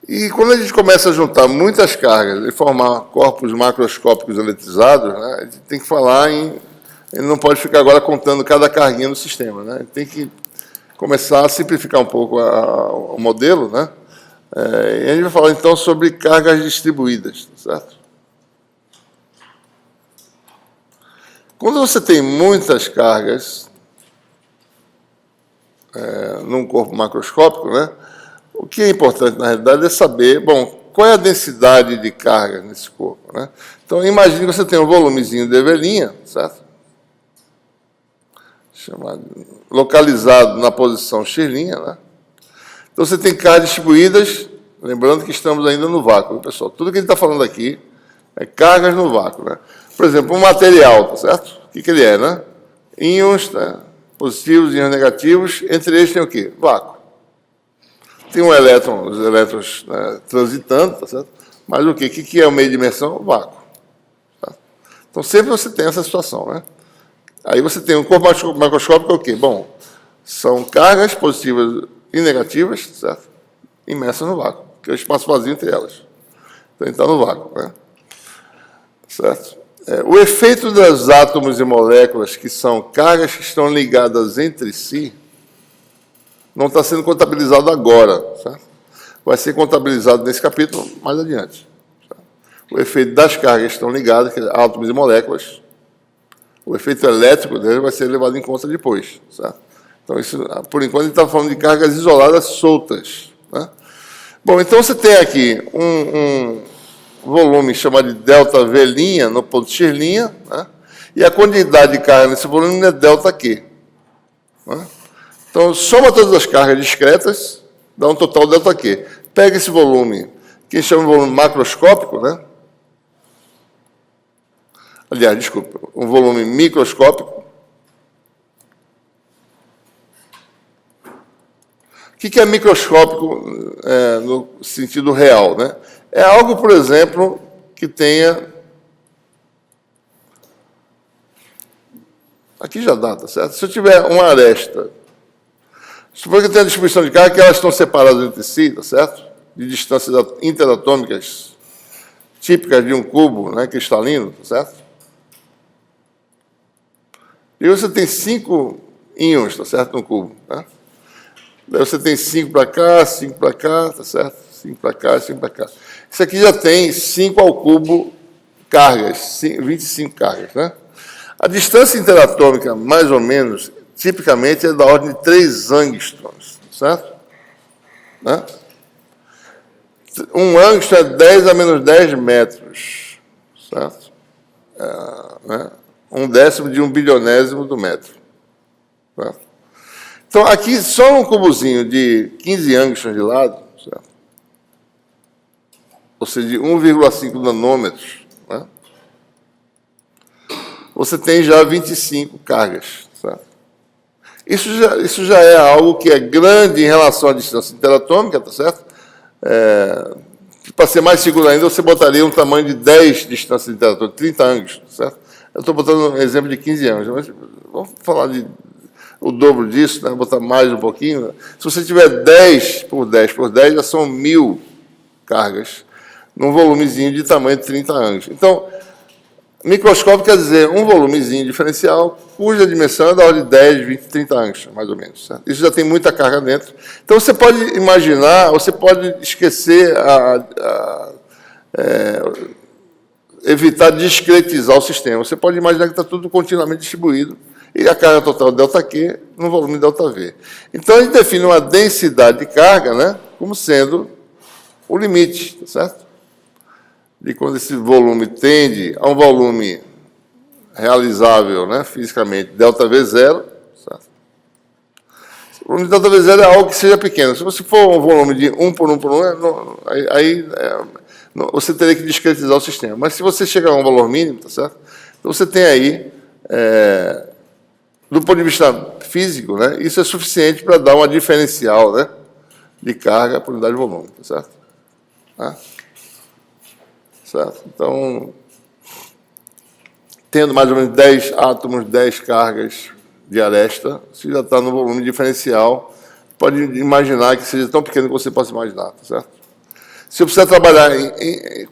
e quando a gente começa a juntar muitas cargas e formar corpos macroscópicos eletrizados, né, a gente tem que falar ele não pode ficar agora contando cada carguinha no sistema, né? Ele tem que começar a simplificar um pouco o modelo, né? E a gente vai falar, então, sobre cargas distribuídas, certo? Quando você tem muitas cargas num corpo macroscópico, né? O que é importante, na realidade, é saber, bom, qual é a densidade de carga nesse corpo, né? Então, imagine que você tem um volumezinho de Evelinha, certo? Localizado na posição X', né? Então, você tem cargas distribuídas, lembrando que estamos ainda no vácuo, pessoal. Tudo que ele está falando aqui é cargas no vácuo, né? Por exemplo, um material, tá certo? O que ele é, né? Íons, né? Positivos, íons negativos, entre eles tem o quê? Vácuo. Tem um elétron, os elétrons, né, transitando, tá certo? Mas o quê? O que é o meio de imersão? Vácuo. Tá? Então, sempre você tem essa situação, né? Aí você tem um corpo macroscópico, é o quê? Bom, são cargas positivas e negativas, certo? Imersas no vácuo, que é o espaço vazio entre elas. Então, ele está no vácuo, né? Certo? O efeito dos átomos e moléculas, que são cargas que estão ligadas entre si, não está sendo contabilizado agora, certo? Vai ser contabilizado nesse capítulo mais adiante. Certo? O efeito das cargas que estão ligadas, que é átomos e moléculas, o efeito elétrico dele vai ser levado em conta depois, certo? Então, isso, por enquanto, ele está falando de cargas isoladas soltas, né? Bom, então você tem aqui um volume chamado de ΔV' no ponto X', né? E a quantidade de carga nesse volume é ΔQ. Né? Então, soma todas as cargas discretas, dá um total ΔQ. Pega esse volume, que a gente chama de volume macroscópico, né? Aliás, desculpa, um volume microscópico. O que é microscópico no sentido real, né? É algo, por exemplo, que tenha... Aqui já dá, tá certo? Se eu tiver uma aresta, supor que eu tenha a distribuição de carga que elas estão separadas entre si, tá certo? De distâncias interatômicas típicas de um cubo, né, cristalino, tá certo? E você tem 5 íons, tá certo, no cubo, né? Daí você tem 5 para cá, tá certo? 5 para cá, 5 para cá. Isso aqui já tem 5 ao cubo cargas, 25 cargas, né? A distância interatômica, mais ou menos, tipicamente é da ordem de 3 angstroms, certo? Né? Um angstrom é 10 a menos 10 metros, certo? Né? 1/10 de 1/1000º do metro. Certo? Então, aqui, só um cubozinho de 15 angstroms de lado, certo? Ou seja, de 1,5 nanômetros, né? Você tem já 25 cargas. Certo? Isso já é algo que é grande em relação à distância interatômica, tá certo? Para ser mais seguro ainda, você botaria um tamanho de 10 distâncias interatômicas, 30 angstroms, certo? Eu estou botando um exemplo de 15 angstroms, mas vamos falar o dobro disso, né? Botar mais um pouquinho. Se você tiver 10 por 10 por 10, já são 1000 cargas, num volumezinho de tamanho de 30 angstroms. Então, microscópio quer dizer um volumezinho diferencial, cuja dimensão é da ordem de 10, 20, 30 angstroms, mais ou menos. Certo? Isso já tem muita carga dentro. Então, você pode imaginar, você pode esquecer, evitar discretizar o sistema. Você pode imaginar que está tudo continuamente distribuído, e a carga total ΔQ no volume ΔV. Então, a gente define uma densidade de carga, né, como sendo o limite, tá certo? De quando esse volume tende a um volume realizável, né, fisicamente, ΔV0, certo? O volume de ΔV0 é algo que seja pequeno. Se você for um volume de 1 por 1 por 1, você teria que discretizar o sistema. Mas se você chegar a um valor mínimo, tá certo? Então você tem aí, do ponto de vista físico, né, isso é suficiente para dar uma diferencial, né, de carga por unidade de volume, tá certo? Certo? Então, tendo mais ou menos 10 átomos, 10 cargas de aresta, se já está no volume diferencial, pode imaginar que seja tão pequeno que você possa imaginar, tá certo? Se eu precisar trabalhar em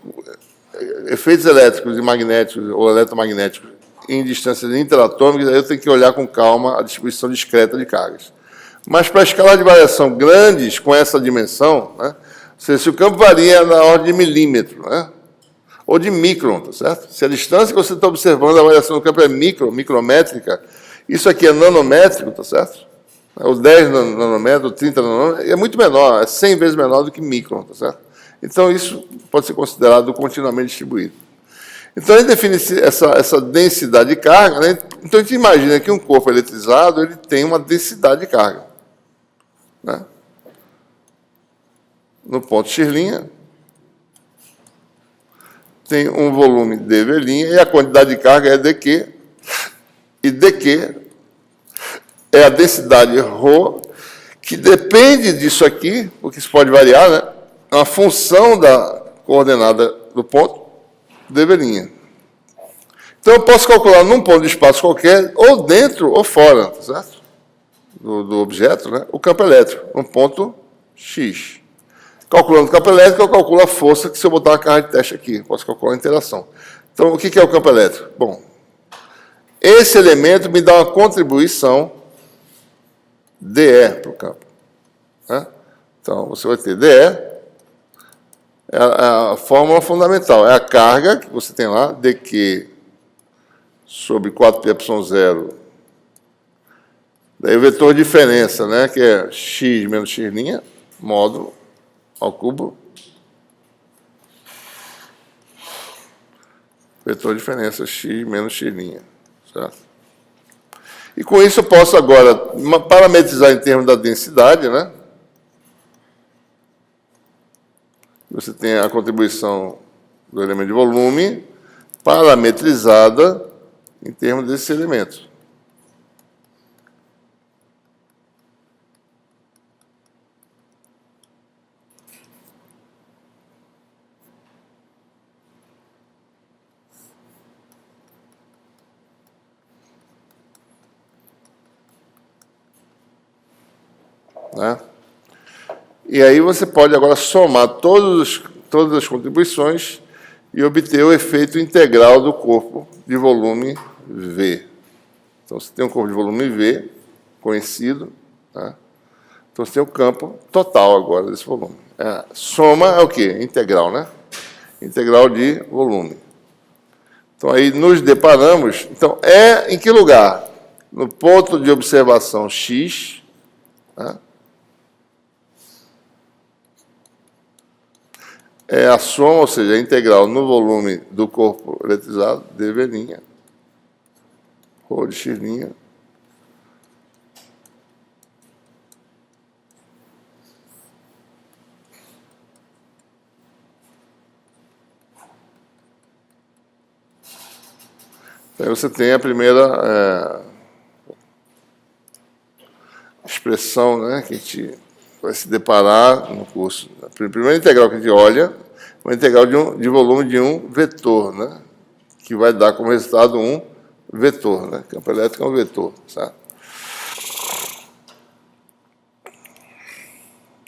efeitos elétricos e magnéticos ou eletromagnéticos em distâncias interatômicas, aí eu tenho que olhar com calma a distribuição discreta de cargas. Mas para escalas de variação grandes, com essa dimensão, né, ou seja, se o campo varia na ordem de milímetro, né, ou de micron, tá certo? Se a distância que você está observando, a variação do campo é micrométrica, isso aqui é nanométrico, tá certo? Os 10 nanômetros, 30 nanômetros, é muito menor, é 100 vezes menor do que micron, tá certo? Então, isso pode ser considerado continuamente distribuído. Então, a gente define essa densidade de carga, né? Então, a gente imagina que um corpo eletrizado ele tem uma densidade de carga, né? No ponto X', tem um volume dV', e a quantidade de carga é dQ, e dQ é a densidade ρ, que depende disso aqui, porque isso pode variar, né? É uma função da coordenada do ponto dV'. Então, eu posso calcular num ponto de espaço qualquer, ou dentro ou fora, tá certo? Do objeto, né? O campo elétrico, um ponto X. Calculando o campo elétrico, eu calculo a força que se eu botar uma carga de teste aqui. Posso calcular a interação. Então, o que é o campo elétrico? Bom, esse elemento me dá uma contribuição dE para o campo, né? Então, você vai ter dE, é a fórmula fundamental, é a carga que você tem lá, dQ sobre 4πε0, daí o vetor de diferença, né, que é x menos x', módulo ao cubo, vetor de diferença x menos x', certo? E com isso eu posso agora parametrizar em termos da densidade, né? Você tem a contribuição do elemento de volume parametrizada em termos desses elementos. Né? E aí você pode agora somar todas as contribuições e obter o efeito integral do corpo de volume V. Então, você tem um corpo de volume V, conhecido, tá? Então, você tem o campo total agora desse volume. Soma é o quê? Integral, né? Integral de volume. Então, aí nos deparamos... Então, em que lugar? No ponto de observação X, tá? É a soma, ou seja, a integral no volume do corpo eletrizado, dV', ρ de x'. Aí você tem a primeira expressão, né, que a gente vai se deparar no curso. A primeira integral que a gente olha é uma integral de volume de um vetor, né, que vai dar como resultado um vetor, né? Campo elétrico é um vetor, certo?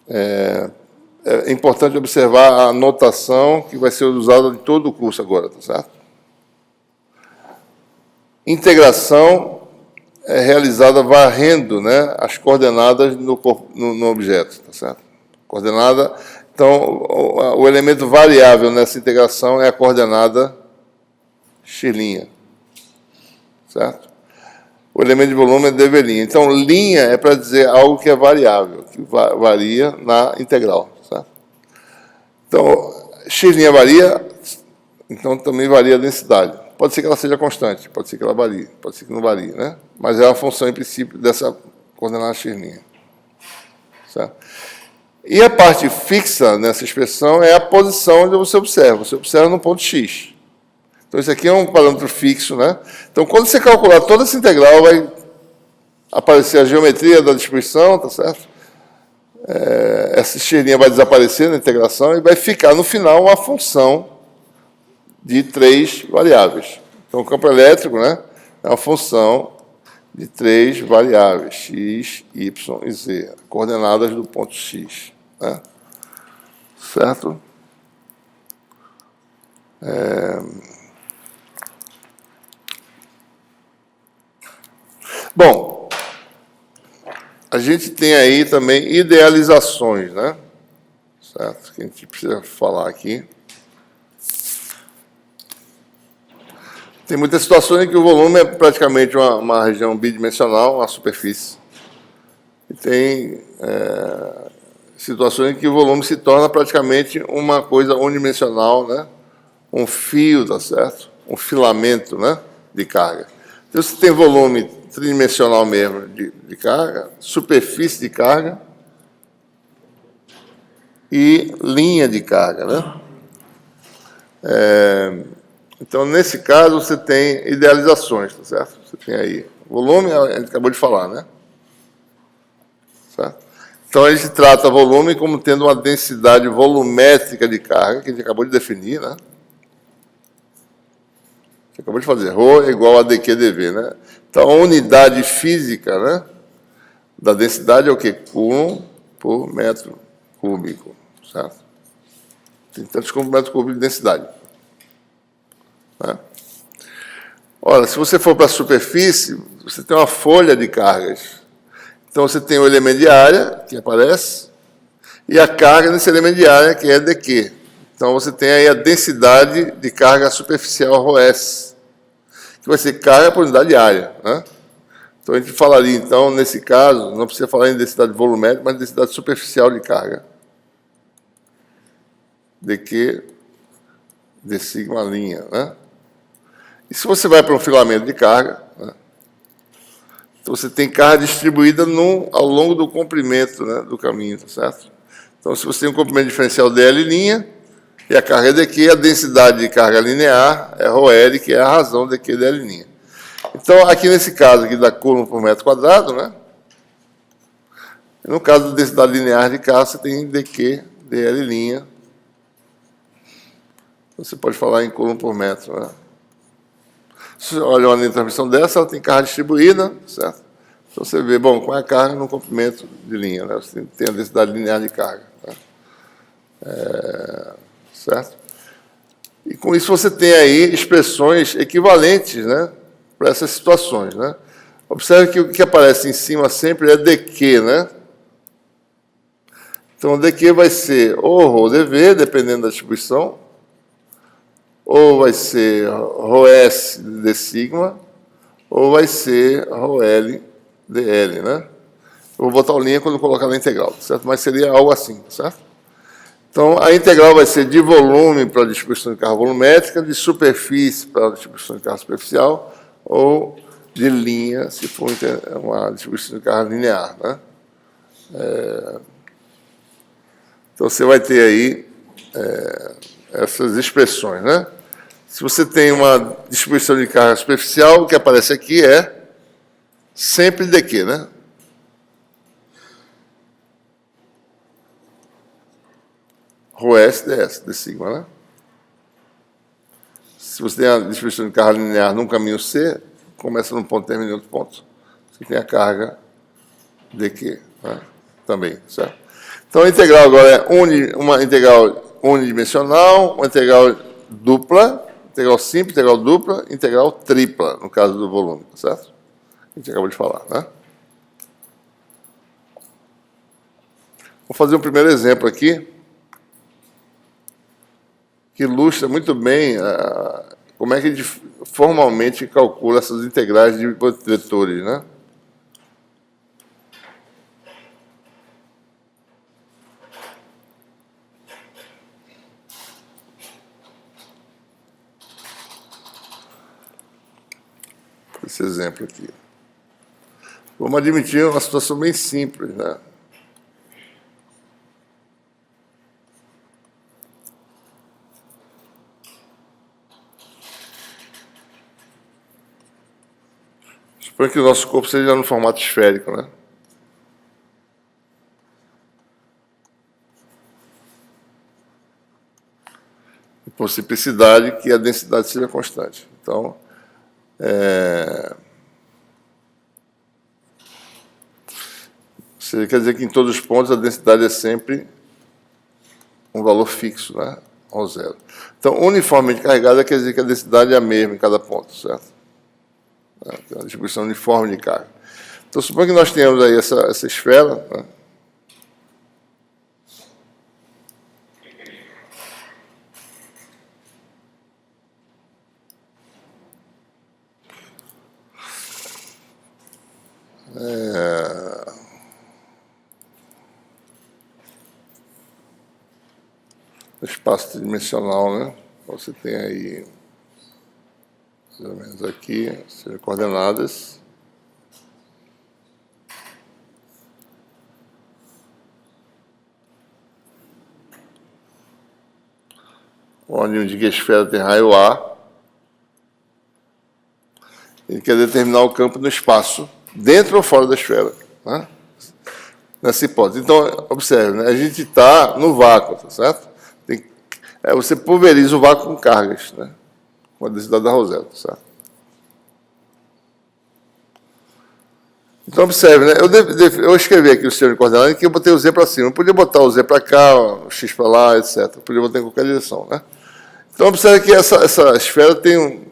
É importante observar a notação que vai ser usada em todo o curso agora, tá certo? Integração é realizada varrendo, né, as coordenadas no objeto, tá certo? Coordenada. Então, o elemento variável nessa integração é a coordenada x', certo? O elemento de volume é dV'. Então, linha é para dizer algo que é variável, que varia na integral, certo? Então, x' varia, então também varia a densidade. Pode ser que ela seja constante, pode ser que ela varie, pode ser que não varie, né? Mas é uma função, em princípio, dessa coordenada x', certo? E a parte fixa nessa expressão é a posição onde você observa. Você observa no ponto x. Então, isso aqui é um parâmetro fixo, né? Então, quando você calcular toda essa integral, vai aparecer a geometria da distribuição, tá certo? Essa x' vai desaparecer na integração e vai ficar, no final, uma função de 3 variáveis. Então, o campo elétrico, né, é uma função de 3 variáveis, x, y e z, coordenadas do ponto x, né? Certo? Bom, a a gente tem aí também idealizações, né? Certo? Que a gente precisa falar aqui. Tem muitas situações em que o volume é praticamente uma região bidimensional, uma superfície. E tem situações em que o volume se torna praticamente uma coisa unidimensional, né? Um fio, tá certo? Um filamento, né? De carga. Então, você tem volume tridimensional mesmo de carga, superfície de carga e linha de carga, né? Então, nesse caso, você tem idealizações, tá certo? Você tem aí volume, a gente acabou de falar, né? Certo? Então, a gente trata volume como tendo uma densidade volumétrica de carga, que a gente acabou de definir, né? Você acabou de fazer. Rho é igual a dq dv, né? Então, a unidade física, né, da densidade é o quê? Coulomb por metro cúbico, certo? Tem tantos como metro cúbico de densidade. Né? Ora, se você for para a superfície, você tem uma folha de cargas. Então, você tem o elemento de área, que aparece, e a carga nesse elemento de área, que é dq. Então, você tem aí a densidade de carga superficial ρS, que vai ser carga por unidade de área. Né? Então, a gente falaria, então, nesse caso, não precisa falar em densidade volumétrica, mas densidade superficial de carga. dq de sigma linha, né? E se você vai para um filamento de carga, né? Então você tem carga distribuída ao longo do comprimento, né, do caminho, tá certo? Então, se você tem um comprimento diferencial dL', e a carga é dq, a densidade de carga linear é ρL, que é a razão dq dL'. Então, aqui nesse caso aqui da Coulomb por metro quadrado, né? No caso da densidade linear de carga, você tem dq dL'. Você pode falar em Coulomb por metro, né? Se você olha uma transmissão dessa, ela tem carga distribuída, certo? Então você vê, bom, qual é a carga no comprimento de linha, né? Você tem a densidade linear de carga, né? Certo? E com isso você tem aí expressões equivalentes, né, para essas situações, né? Observe que o que aparece em cima sempre é dq, né? Então, o dq vai ser ou ρdv, dependendo da distribuição, ou vai ser ρs de sigma, ou vai ser ρl dl, né? Eu vou botar o linha quando colocar na integral, certo? Mas seria algo assim, certo? Então, a integral vai ser de volume para a distribuição de carga volumétrica, de superfície para a distribuição de carga superficial, ou de linha, se for uma distribuição de carga linear, né? Então, você vai ter aí essas expressões, né? Se você tem uma distribuição de carga superficial, o que aparece aqui é sempre dq, né? ρs ds, de sigma, né? Se você tem a distribuição de carga linear num caminho C, começa num ponto e termina em outro ponto. Você tem a carga dq, né? Também, certo? Então, a integral agora é uma integral unidimensional, uma integral dupla, integral simples, integral dupla, integral tripla, no caso do volume, certo? A gente acabou de falar, né? Vou fazer um primeiro exemplo aqui, que ilustra muito bem como é que a gente formalmente calcula essas integrais de vetores, né? Esse exemplo aqui. Vamos admitir uma situação bem simples, né? Suponha que o nosso corpo seja no formato esférico, né? E por simplicidade, que a densidade seja constante. Então, Você quer dizer que em todos os pontos a densidade é sempre um valor fixo, né? Ou zero. Então, uniformemente carregada quer dizer que a densidade é a mesma em cada ponto, certo? Tem uma distribuição uniforme de carga. Então, suponha que nós tenhamos aí essa esfera, né? Espaço tridimensional, né? Você tem aí, mais ou menos aqui, as coordenadas. Onde indica a esfera tem raio A. Ele quer determinar o campo no espaço, dentro ou fora da esfera, né? Nessa hipótese. Então, observe, né? A gente está no vácuo, tá certo? Você pulveriza o vácuo com cargas, né? Com a densidade da Rosetta, certo? Então, observe, né? Eu escrevi aqui o sistema de coordenadas que eu botei o Z para cima. Eu podia botar o Z para cá, o X para lá, etc. Eu podia botar em qualquer direção, né? Então, observe que essa esfera tem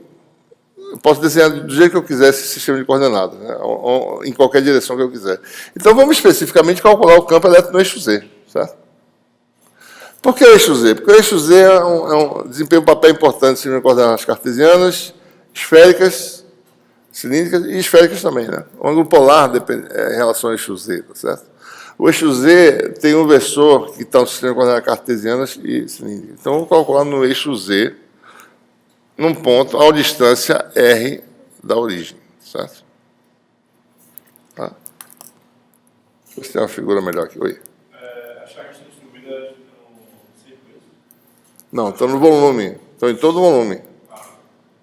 eu posso desenhar do jeito que eu quiser esse sistema de coordenadas, né? Ou em qualquer direção que eu quiser. Então, vamos especificamente calcular o campo elétrico no eixo Z, certo? Por que o eixo Z? Porque o eixo Z desempenha um papel importante no sistema de coordenadas cartesianas, esféricas, cilíndricas e esféricas também, né? O ângulo polar em relação ao eixo Z, tá certo? O eixo Z tem um versor que está no sistema de coordenadas cartesianas e cilíndricas. Então, vamos calcular no eixo Z, num ponto, a distância R da origem, certo? Tá? Deixa eu ver se tem uma figura melhor aqui. Oi? As cargas estão distribuídas no círculo? Não, estão no volume. Estão em todo o volume.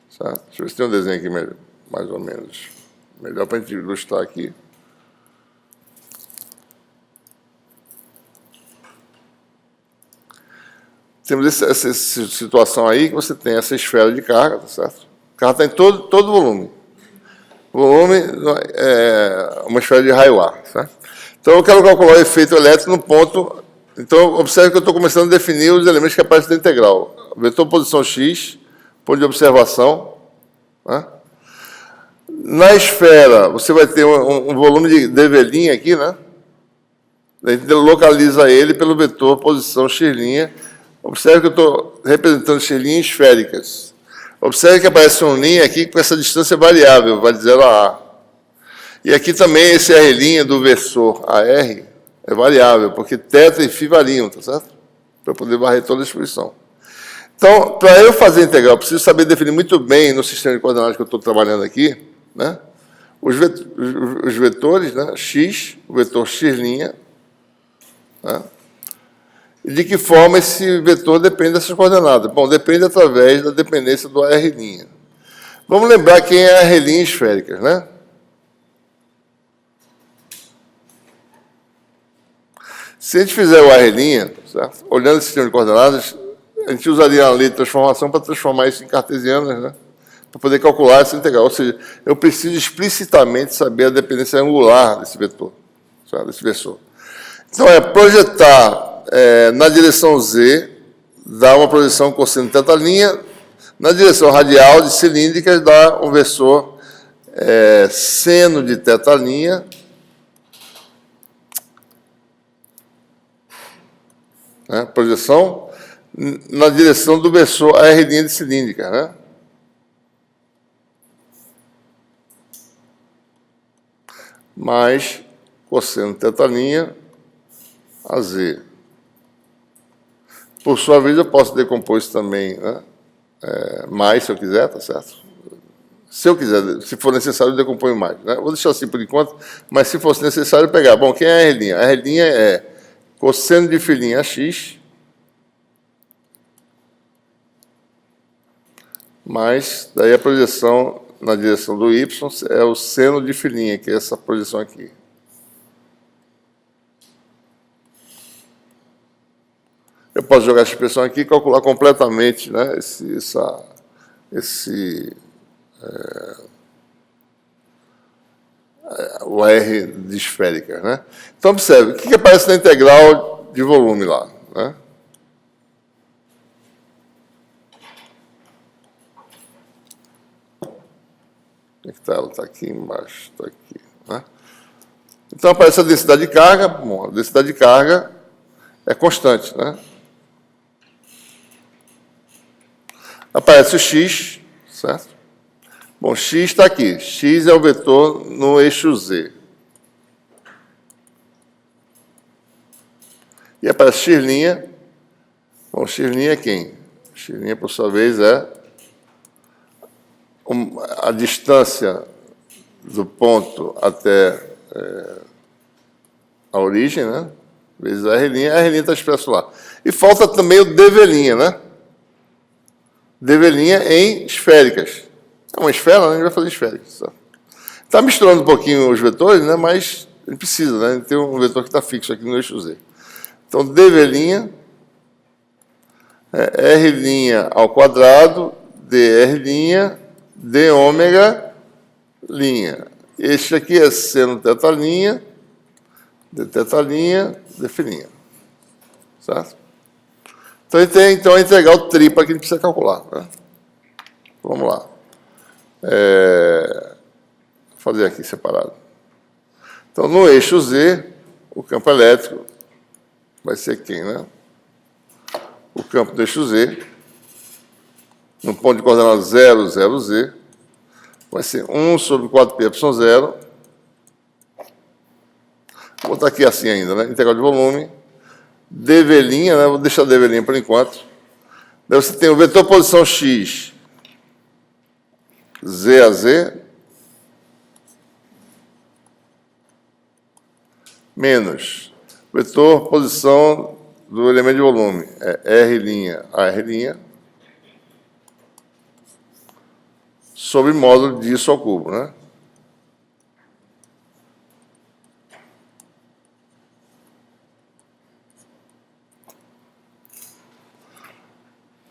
Certo? Deixa eu ver se tem um desenho aqui melhor, mais ou menos. Melhor para a gente ilustrar aqui. Temos essa situação aí que você tem essa esfera de carga, tá certo? O carro está em todo o volume. O volume é uma esfera de raio A, certo? Então, eu quero calcular o efeito elétrico no ponto. Então, observe que eu estou começando a definir os elementos que aparecem da integral. Vetor posição X, ponto de observação. Né? Na esfera, você vai ter um volume de dV' aqui, né? A gente localiza ele pelo vetor posição x'. Observe que eu estou representando x' esféricas. Observe que aparece uma linha aqui com essa distância variável, vai de 0 a A. E aqui também esse R' do versor AR é variável, porque θ e φ variam, tá certo? Para poder varrer toda a exposição. Então, para eu fazer a integral, eu preciso saber definir muito bem no sistema de coordenadas que eu estou trabalhando aqui, né? Os vetores, né? X, o vetor x', né? E de que forma esse vetor depende dessas coordenadas? Bom, depende através da dependência do R'. Vamos lembrar quem é a R' esféricas, né? Se a gente fizer o R', certo? Olhando esse sistema de coordenadas, a gente usaria a lei de transformação para transformar isso em cartesianas, né? Para poder calcular essa integral. Ou seja, eu preciso explicitamente saber a dependência angular desse vetor, certo? Desse versor. Então, projetar na direção Z, dá uma projeção cosseno de θ', na direção radial de cilíndricas, dá um versor seno de θ', né? Projeção na direção do versor R' de cilíndrica, né? Mais cosseno de θ' a Z. Por sua vez, eu posso decompor isso também, né? Mais, se eu quiser, tá certo? Se eu quiser, se for necessário, eu decomponho mais, né? Vou deixar assim por enquanto, mas se fosse necessário, pegar. Bom, quem é a R'? A R' é cosseno de φ' X mais, daí a projeção na direção do Y é o seno de φ', que é essa projeção aqui. Eu posso jogar essa expressão aqui e calcular completamente, né, o R de esférica, né? Então, observe, o que aparece na integral de volume lá, né? Onde é que está? Ela está aqui embaixo, está aqui, né? Então aparece a densidade de carga. Bom, a densidade de carga é constante, né? Aparece o x, certo? Bom, x está aqui. X é o vetor no eixo z. E aparece x'. Bom, x' é quem? X', por sua vez, é a distância do ponto até a origem, né? Vezes a R'. A R' está expresso lá. E falta também o dV', né? dV' em esféricas. É uma esfera, né? A gente vai fazer esféricas. Está misturando um pouquinho os vetores, né? Mas a gente precisa, né? Tem um vetor que está fixo aqui no eixo Z. Então, dV' é R' ao quadrado, dR', d ômega'. Este aqui é seno θ', d θ', dφ'. Certo? Então, a gente tem então, a integral tripla que a gente precisa calcular. Né? Vamos lá. Vou fazer aqui separado. Então, no eixo Z, o campo elétrico vai ser quem, né? O campo do eixo Z, no ponto de coordenadas 0, 0, Z, vai ser 1 sobre 4πε0. Vou botar aqui assim ainda, né? Integral de volume. dV', né? Vou deixar dV' por enquanto. Daí você tem o vetor posição x, z a z, menos vetor posição do elemento de volume, é R' a R', sobre módulo disso ao cubo, né?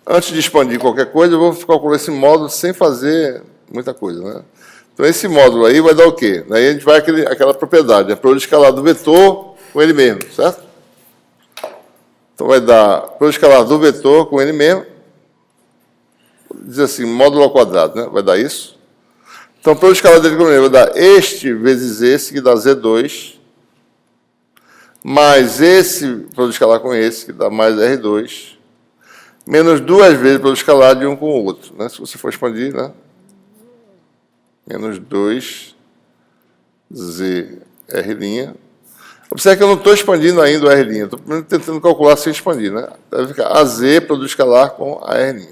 Antes de expandir qualquer coisa, eu vou calcular esse módulo sem fazer muita coisa, né? Então, esse módulo aí vai dar o quê? Daí a gente vai aquela propriedade, a produto escalar do vetor com ele mesmo, certo? Então, vai dar produto escalar do vetor com ele mesmo. Diz assim, módulo ao quadrado, né? Vai dar isso. Então, o produto escalar dele com ele mesmo vai dar este vezes esse, que dá Z2, mais esse produto escalar com esse, que dá mais R2, menos duas vezes o produto escalar de um com o outro, né? Se você for expandir, né? Menos 2 ZR'. Observe que eu não estou expandindo ainda o R', estou tentando calcular sem expandir, né? Deve ficar AZ, produto escalar, com a R'.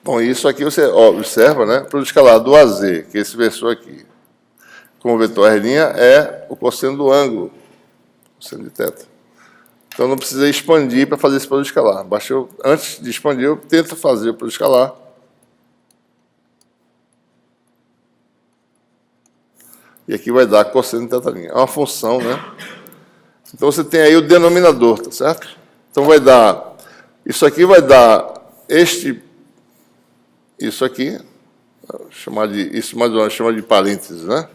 Bom, isso aqui você observa, né? Produto escalar do AZ, que é esse vetor aqui, com o vetor R' é o cosseno do ângulo, cosseno de θ. Então, não precisa expandir para fazer esse produto escalar. Basta antes de expandir, eu tento fazer o produto escalar. E aqui vai dar cosseno de θ'. É uma função, né? Então, você tem aí o denominador, tá certo? Então, vai dar... Isso aqui vai dar isso aqui, isso mais ou menos chama de parênteses, né?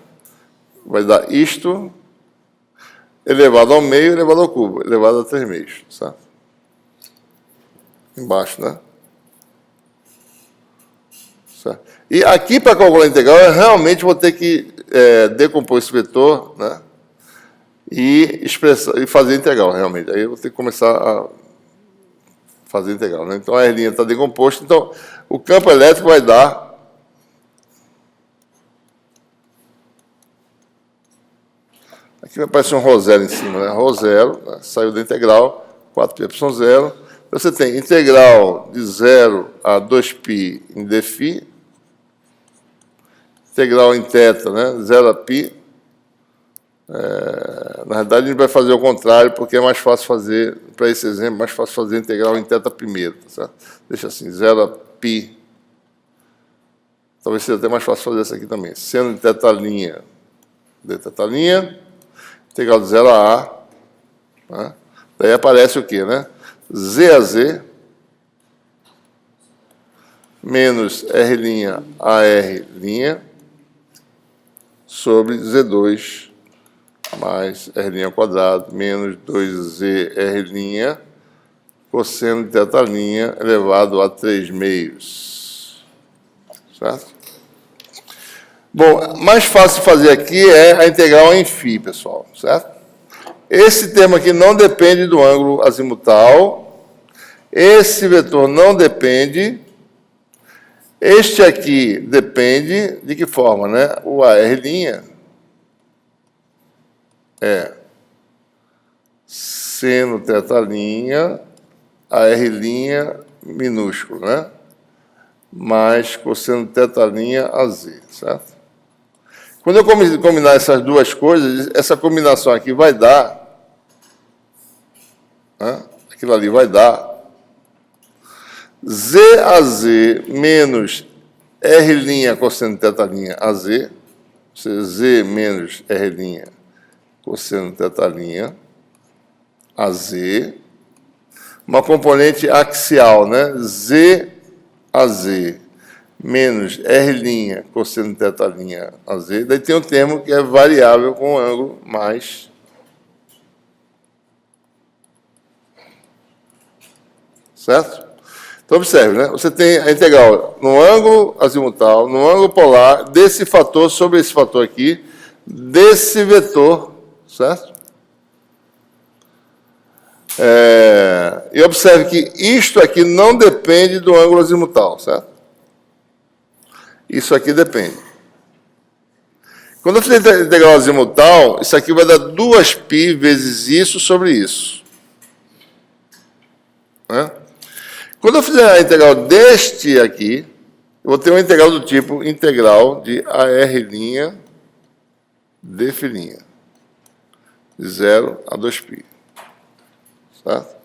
Vai dar isto elevado ao meio, elevado ao cubo, elevado a 3 meios, certo? Embaixo, né? Certo? E aqui, para calcular a integral, eu realmente vou ter que decompor esse vetor, né? E fazer a integral, realmente. Aí eu vou ter que começar a fazer a integral, né? Então, a R' está decomposta. Então, o campo elétrico vai dar... Aqui vai aparecer um ρ zero em cima, né? Rho zero, né? Saiu da integral, 4πε0. Você tem integral de 0 a 2π em dφ, integral em θ, né? 0 a π. Na verdade, a gente vai fazer o contrário, porque é mais fácil fazer, para esse exemplo, mais fácil fazer integral em θ primeiro, tá certo? Deixa assim, 0 a π. Talvez seja até mais fácil fazer essa aqui também. Seno de θ', dθ', integral de 0 a A. Né? Daí aparece o quê, né? Z a Z menos R' a R' sobre Z2 mais R' ao quadrado menos 2ZR' cosseno de θ' elevado a 3 meios. Certo? Bom, mais fácil de fazer aqui é a integral em φ, pessoal, certo? Esse termo aqui não depende do ângulo azimutal. Esse vetor não depende. Este aqui depende de que forma, né? O AR' é seno θ', AR' minúsculo, né? Mais cosseno θ' AZ, certo? Quando eu combinar essas duas coisas, essa combinação aqui vai dar, né? Aquilo ali vai dar ZAZ menos R' cosseno θ' AZ, ou seja, Z menos R' cosseno θ' AZ, uma componente axial, né? ZAZ menos R' cosseno θ' AZ. Daí tem um termo que é variável com ângulo mais. Certo? Então, observe, né? Você tem a integral no ângulo azimutal, no ângulo polar, desse fator sobre esse fator aqui, desse vetor, certo? E observe que isto aqui não depende do ângulo azimutal, certo? Isso aqui depende. Quando eu fizer a integral azimutal, isso aqui vai dar 2π vezes isso sobre isso. Né? Quando eu fizer a integral deste aqui, eu vou ter uma integral do tipo integral de AR' d'φ', de 0 a 2π. Certo?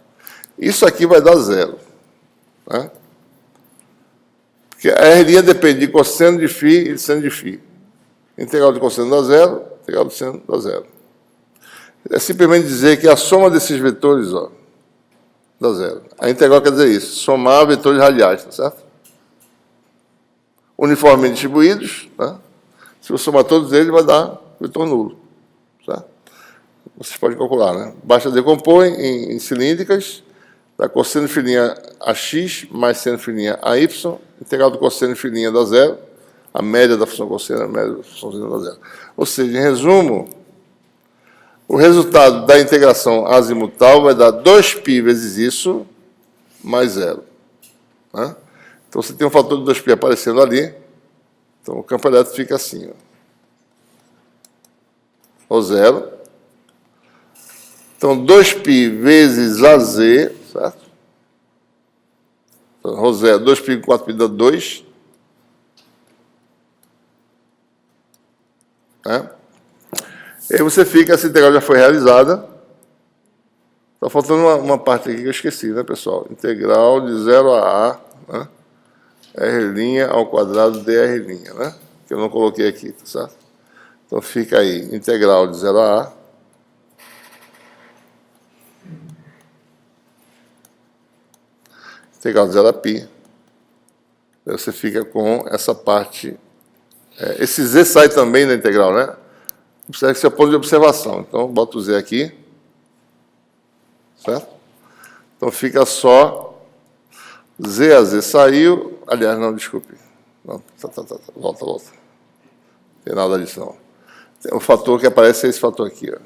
Isso aqui vai dar 0. Né? Porque a R' depende de cosseno de φ e de seno de φ. Integral de cosseno dá 0, integral de seno dá 0. É simplesmente dizer que a soma desses vetores, ó, dá 0. A integral quer dizer isso, somar vetores radiais, tá certo? Uniformemente distribuídos, tá? Se eu somar todos eles, vai dar vetor nulo. Certo? Vocês podem calcular, né? Basta decompor em cilíndricas, dá cosseno de φ' AX mais seno de φ' AY, integral do cosseno de φ' dá 0, a média da função cosseno, a média da função seno dá 0. Ou seja, em resumo, o resultado da integração azimutal vai dar 2π vezes isso, mais 0. Né? Então, você tem um fator de 2π aparecendo ali, então o campo elétrico fica assim, ó. O 0. Então, 2π vezes AZ, certo? Então, Rho 0, 2π com 4π dá 2. Né? E aí você fica, essa integral já foi realizada. Está faltando uma parte aqui que eu esqueci, né, pessoal? Integral de 0 a A, né? R' ao quadrado dR', né? Que eu não coloquei aqui, tá certo? Então fica aí, integral de 0 a A. Integral de 0 a π. Aí você fica com essa parte. Esse Z sai também da integral, né? Observe que isso é ponto de observação. Então, bota o Z aqui. Certo? Então, fica só Z a Z saiu. Aliás, não, desculpe. Não, volta. Não tem nada disso, não. Tem um fator que aparece, é esse fator aqui, ó.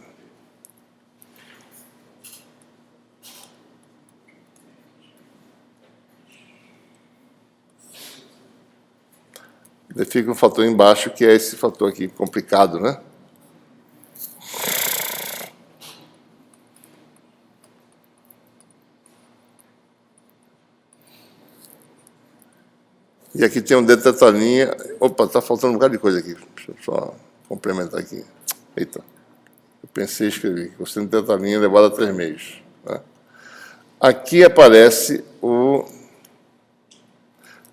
Fica um fator embaixo, que é esse fator aqui, complicado, né? E aqui tem um dθ'. Opa, está faltando um bocado de coisa aqui. Deixa eu só complementar aqui. Eita. Eu pensei em escrever. Cosseno de θ' elevado a 3 meios. Né? Aqui aparece o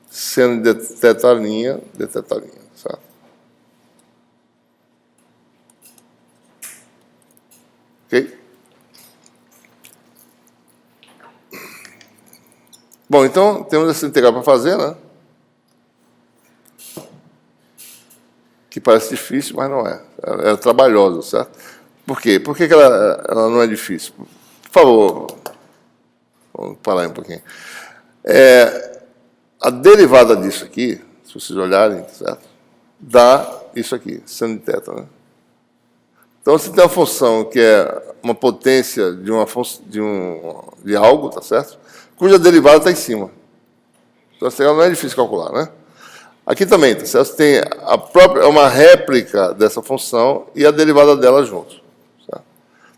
seno de θ', certo? Ok? Bom, então, temos essa integral para fazer, né? Que parece difícil, mas não é. Ela é trabalhosa, certo? Por quê? Por que ela não é difícil? Por favor, vamos parar aí um pouquinho. A derivada disso aqui, se vocês olharem, certo? Dá isso aqui, seno de θ, né? Então, você tem uma função que é uma potência de algo, tá certo? Cuja derivada está em cima. Então, essa integral não é difícil calcular, né? Aqui também, tá certo? Você tem uma réplica dessa função e a derivada dela junto. Certo?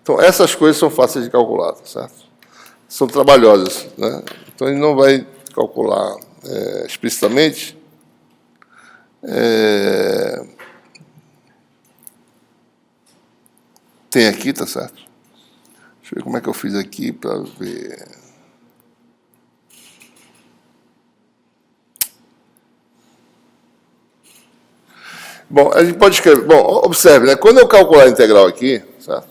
Então, essas coisas são fáceis de calcular, tá certo? São trabalhosas, né? Então, ele não vai calcular explicitamente. Tem aqui, tá certo? Deixa eu ver como é que eu fiz aqui para ver. Bom, a gente pode escrever. Bom, observe, né? Quando eu calcular a integral aqui, certo?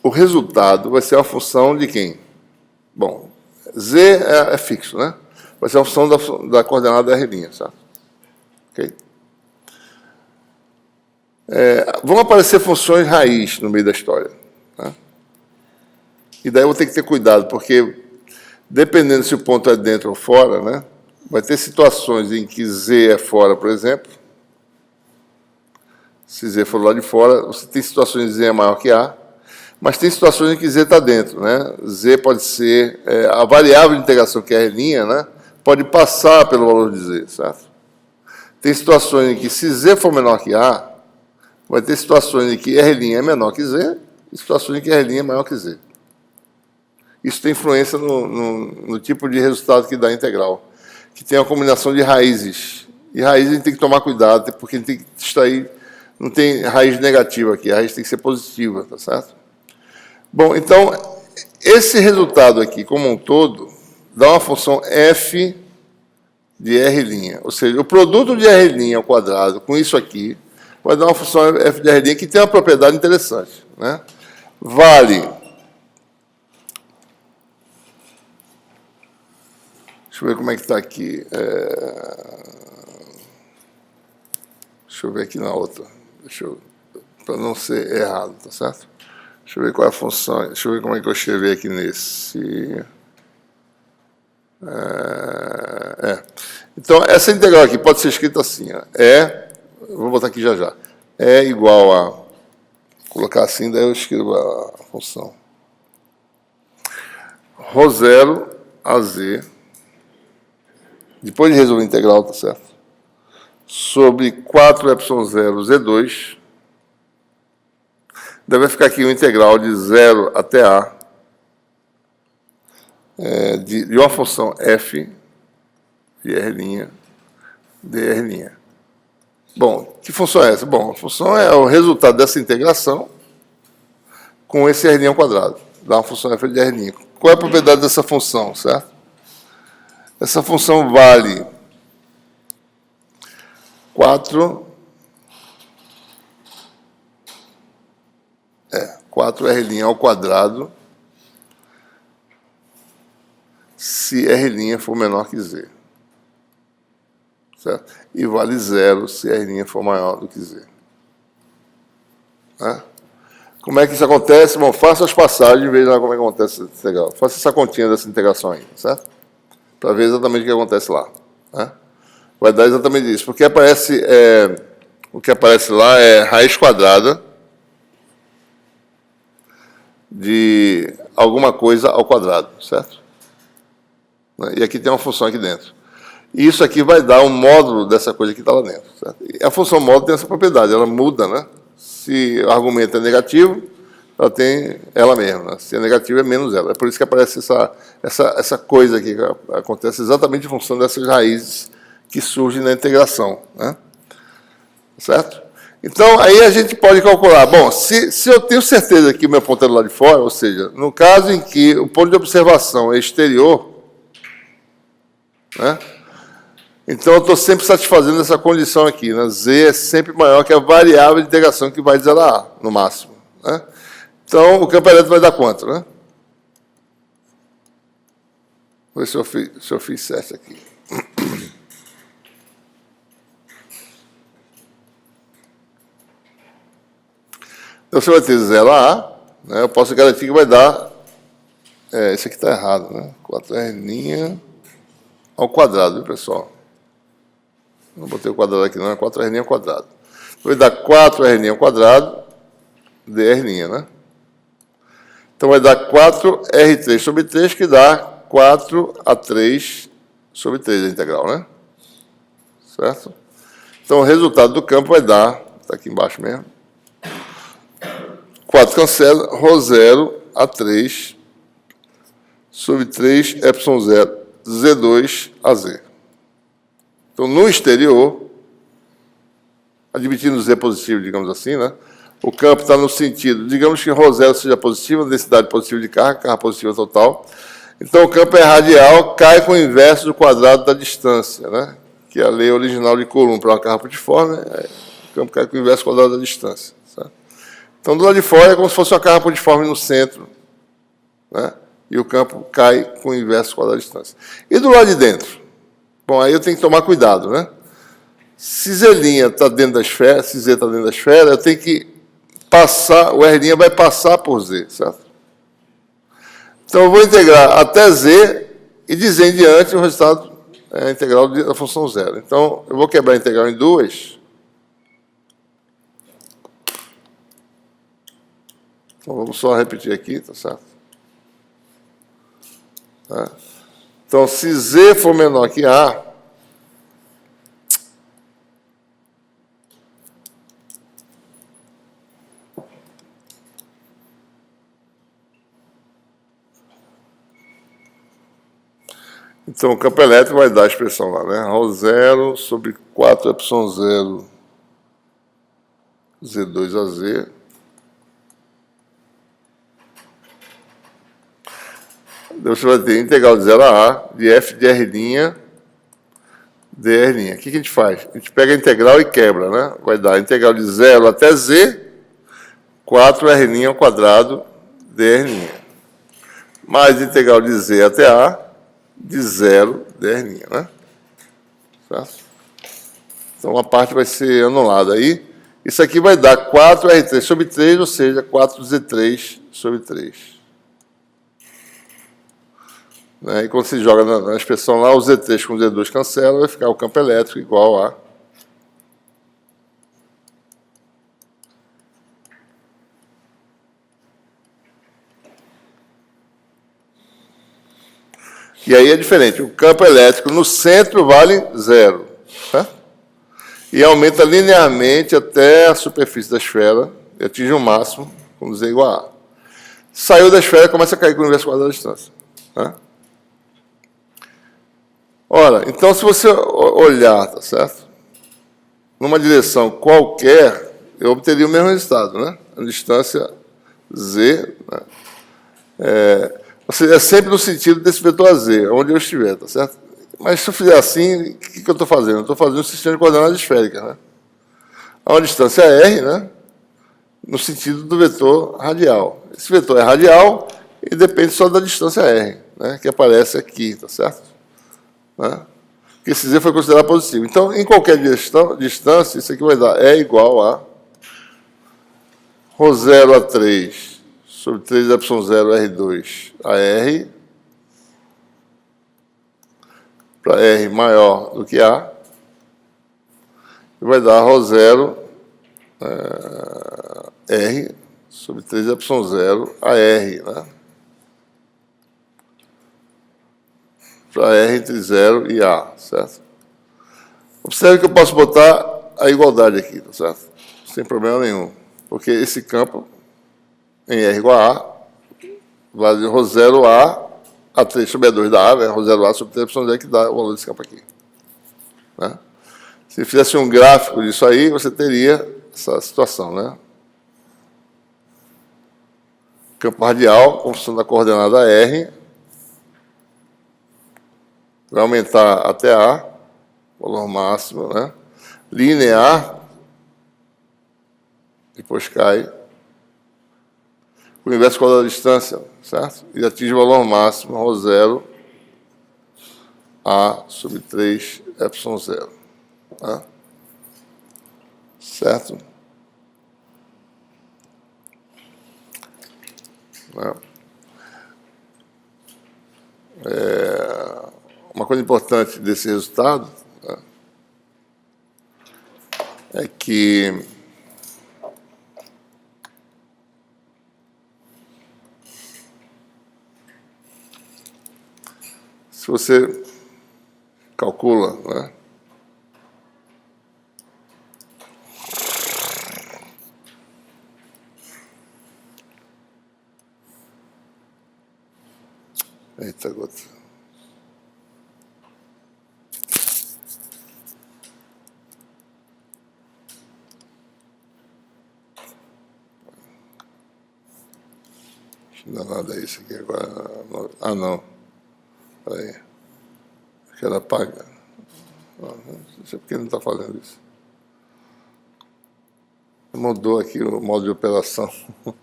O resultado vai ser uma função de quem? Bom, z é fixo, né? Vai ser uma função da coordenada R', certo? Ok? Vão aparecer funções raiz no meio da história. Né? E daí eu vou ter que ter cuidado, porque dependendo se o ponto é dentro ou fora, né? Vai ter situações em que z é fora, por exemplo. Se z for lá de fora, você tem situações em que z é maior que A, mas tem situações em que z está dentro, né? Z pode ser a variável de integração que é R', né? Pode passar pelo valor de z, certo? Tem situações em que se z for menor que A, vai ter situações em que R' é menor que z e situações em que R' é maior que z. Isso tem influência no tipo de resultado que dá a integral, que tem uma combinação de raízes. E raízes a gente tem que tomar cuidado, porque a gente tem que extrair. Não tem raiz negativa aqui, a raiz tem que ser positiva, tá certo? Bom, então, esse resultado aqui, como um todo, dá uma função f de R'. Ou seja, o produto de R' ao quadrado com isso aqui vai dar uma função f de R' que tem uma propriedade interessante, né? Vale. Deixa eu ver como é que está aqui. Deixa eu ver aqui na outra. Para não ser errado, tá certo? Deixa eu ver qual é a função. Deixa eu ver como é que eu escrevi aqui nesse. Então, essa integral aqui pode ser escrita assim. Ó, vou botar aqui já. É igual a. Vou colocar assim, daí eu escrevo a função. Ρ0 a z. Depois de resolver a integral, tá certo? Sobre 4ε0 z2, deve ficar aqui uma integral de 0 até a de uma função f de R' dr'. Bom, que função é essa? Bom, a função é o resultado dessa integração com esse R' ao quadrado. Dá uma função f de R'. Qual é a propriedade dessa função, certo? Essa função vale 4R' ao quadrado se R' for menor que z. Certo? E vale 0 se R' for maior do que z. Né? Como é que isso acontece? Bom, faça as passagens e veja como é que acontece essa integral. Faça essa continha dessa integração aí, certo? Para ver exatamente o que acontece lá. Né? Vai dar exatamente isso. Porque aparece, o que aparece lá é raiz quadrada de alguma coisa ao quadrado, certo? E aqui tem uma função aqui dentro. E isso aqui vai dar um módulo dessa coisa que está lá dentro. Certo? E a função módulo tem essa propriedade, ela muda, né? Se o argumento é negativo, ela tem ela mesma. Né? Se é negativo, é menos ela. É por isso que aparece essa coisa aqui, que acontece exatamente em função dessas raízes que surgem na integração. Né? Certo? Então, aí a gente pode calcular. Bom, se eu tenho certeza que o meu ponto é do lado de fora, ou seja, no caso em que o ponto de observação é exterior, né? Então, eu estou sempre satisfazendo essa condição aqui. Né? Z é sempre maior que a variável de integração que vai de 0 a A, no máximo. Né? Então, o campo elétrico vai dar quanto? Né? Vou ver se eu fiz certo aqui. Então, você vai ter 0 a A. Né? Eu posso garantir que vai dar... esse aqui está errado. Né? 4R'... ao quadrado, viu, pessoal? Não botei o quadrado aqui, não, é 4R' ao quadrado. Vai dar 4R' ao quadrado, dR', né? Então, vai dar 4R3 sobre 3, que dá 4A3 sobre 3 a integral, né? Certo? Então, o resultado do campo vai dar, está aqui embaixo mesmo, 4 cancela, ρ0 A3 sobre 3 ε0 Z2 AZ. Então, no exterior, admitindo Z positivo, digamos assim, né? O campo está no sentido, digamos que ρ0 seja positivo, densidade positiva de carga positiva total. Então, o campo é radial, cai com o inverso do quadrado da distância, né? Que é a lei original de Coulomb para uma carga pontiforme, o campo cai com o inverso do quadrado da distância. Certo? Então, do lado de fora é como se fosse uma carga pontiforme no centro, né? E o campo cai com o inverso do quadrado da distância. E do lado de dentro? Bom, aí eu tenho que tomar cuidado, né? Se Z' está dentro da esfera, se Z está dentro da esfera, eu tenho que passar, o R' vai passar por Z, certo? Então, eu vou integrar até Z e de Z em diante o resultado é a integral da função zero. Então, eu vou quebrar a integral em duas. Então, vamos só repetir aqui, tá certo? Tá? Então, se Z for menor que A, então o campo elétrico vai dar a expressão lá, né? ρ0 sobre 4ε0 Z2 AZ. Você vai ter integral de 0 a A, de f de R' dR'. O que a gente faz? A gente pega a integral e quebra, né? Vai dar a integral de 0 até Z, 4R' ao quadrado dR'. Mais a integral de Z até A, de 0 dR', né? Certo? Então, uma parte vai ser anulada aí. Isso aqui vai dar 4R3 sobre 3, ou seja, 4Z3 sobre 3. Né? E quando se joga na expressão lá, o Z3 com o Z2 cancela, vai ficar o campo elétrico igual a... E aí é diferente, o campo elétrico no centro vale 0, tá? E aumenta linearmente até a superfície da esfera e atinge o máximo quando Z é igual a A. Saiu da esfera e começa a cair com o inverso quadrado da distância. Tá? Ora, então se você olhar, tá certo? Numa direção qualquer, eu obteria o mesmo resultado, né? A distância Z, né? Ou seja, é sempre no sentido desse vetor AZ, onde eu estiver, tá certo? Mas se eu fizer assim, o que eu estou fazendo? Eu estou fazendo um sistema de coordenadas esféricas, né? Há uma distância R, né? No sentido do vetor radial. Esse vetor é radial e depende só da distância R, né? Que aparece aqui, tá certo? Né? Porque esse Z foi considerado positivo. Então, em qualquer distância, isso aqui vai dar E igual a ρ0 a 3 sobre 3ε0 R2 a R, para R maior do que A, e vai dar ρ0 R sobre 3ε0 a R, né? Para R entre 0 e A, certo? Observe que eu posso botar a igualdade aqui, tá certo? Sem problema nenhum, porque esse campo em R igual a A, vale ρ0 A 3 sobre A2 da A, né? ρ0 A sobre 3ε0 que dá o valor desse campo aqui. Né? Se fizesse um gráfico disso aí, você teria essa situação, né? Campo radial, com função da coordenada R, vai aumentar até A, valor máximo, né? Linear, depois cai, o inverso quadrado da distância, certo? E atinge o valor máximo, ρ0 A sobre 3ε0. Tá? Certo? Né? Uma uma coisa importante desse resultado, né, é que se você calcula, né, eita, gota. Não dá nada isso aqui agora. Ah, não. Peraí. Acho que ela paga. Não sei por que não está fazendo isso. Mudou aqui o modo de operação. Deixa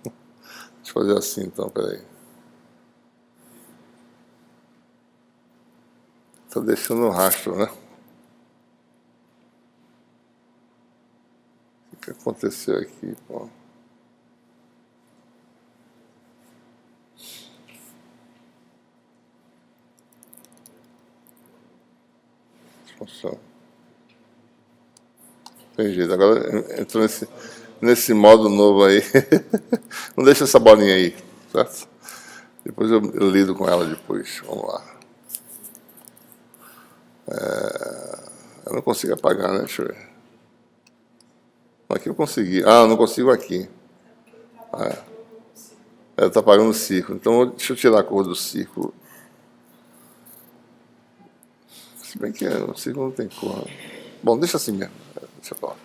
eu fazer assim, então, peraí. Está deixando um rastro, né? O que aconteceu aqui, pô? Funciona. Tem jeito. Agora entrou nesse modo novo aí. Não deixa essa bolinha aí, certo? Depois eu lido com ela depois. Vamos lá. Eu não consigo apagar, né? Deixa eu ver. Aqui eu consegui. Ah, eu não consigo aqui. Está apagando o círculo. Então, deixa eu tirar a cor do círculo. Se bem que o círculo não tem cor. Bom, deixa assim mesmo. Deixa eu falar.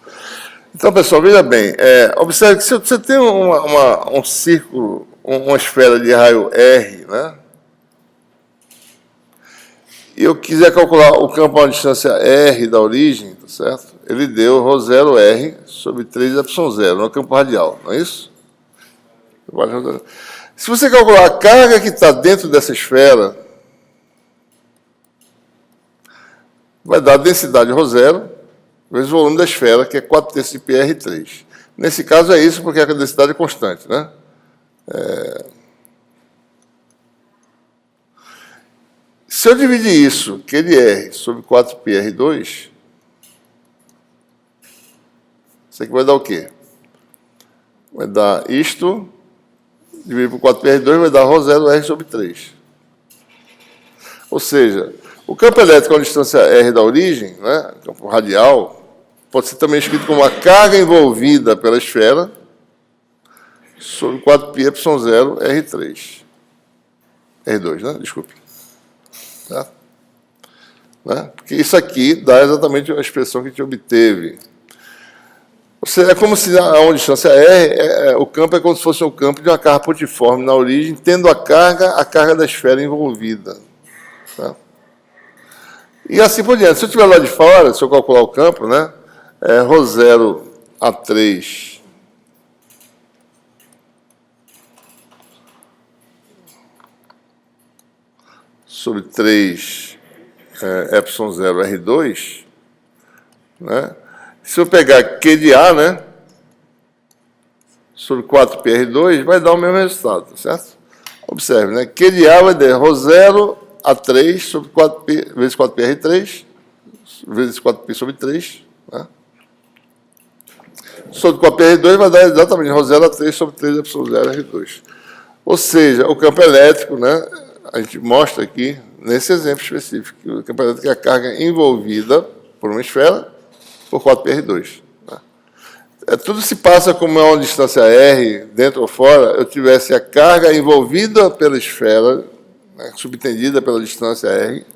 Então, pessoal, veja bem. Observe que se você tem um círculo, uma esfera de raio R, né? E eu quiser calcular o campo a uma distância R da origem, tá certo? Ele deu ρ0 R sobre 3ε0 no campo radial, não é isso? Se você calcular a carga que está dentro dessa esfera, vai dar a densidade ρ0 vezes o volume da esfera, que é 4/3 de πr3. Nesse caso é isso, porque a densidade é constante, né? Se eu dividir isso, Q de R, sobre 4πr2, isso aqui vai dar o quê? Vai dar isto, dividido por 4πr2, vai dar ρ0 R sobre 3. Ou seja, o campo elétrico a uma distância R da origem, né, campo radial, pode ser também escrito como a carga envolvida pela esfera sobre 4πε0 R3. R2, né? Desculpe. Tá? Né? Porque isso aqui dá exatamente a expressão que a gente obteve. Ou seja, é como se a uma distância R, o campo é como se fosse um campo de uma carga pontiforme na origem, tendo a carga da esfera envolvida. Tá? E assim por diante. Se eu estiver lá de fora, se eu calcular o campo, né, ρ0 A3 sobre 3 ε0 R2, né? Se eu pegar Q de A, né, sobre 4πr2, vai dar o mesmo resultado, tá certo? Observe, né? Q de A vai dar ρ0 A3 sobre 4π vezes 4πr3 vezes 4π sobre 3, né? Sobre 4πr2 vai dar exatamente ρ0 A3 sobre 3 ε0 R2. Ou seja, o campo elétrico, né, a gente mostra aqui, nesse exemplo específico, que o campo elétrico é a carga envolvida por uma esfera por 4πr2. Né? Tudo se passa como é uma distância R, dentro ou fora, eu tivesse a carga envolvida pela esfera, né, subtendida pela distância R,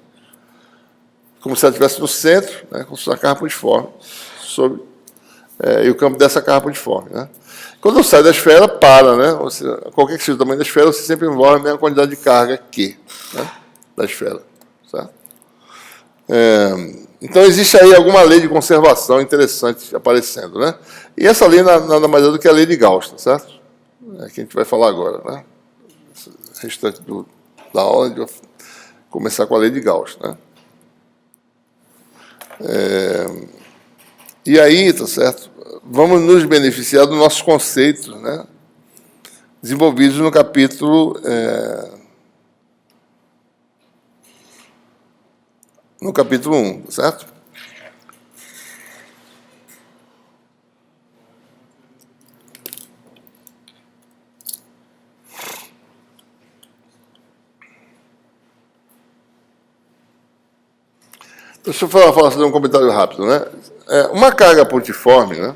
como se ela estivesse no centro, né, como se fosse uma carga pontiforme, e o campo dessa carga pontiforme. Né? Quando eu saio da esfera, para, né? Qualquer que seja o tamanho da esfera, você sempre envolve a mesma quantidade de carga Q, né, da esfera. Certo? Então, existe aí alguma lei de conservação interessante aparecendo. Né? E essa lei nada mais é do que a lei de Gauss, tá certo? É que a gente vai falar agora. Né? O restante da aula, a gente vai começar com a lei de Gauss. Né? E aí, tá certo? Vamos nos beneficiar dos nossos conceitos, né, desenvolvidos no capítulo no capítulo 1, certo? Deixa eu fazer um comentário rápido, né? Uma carga pontiforme, né?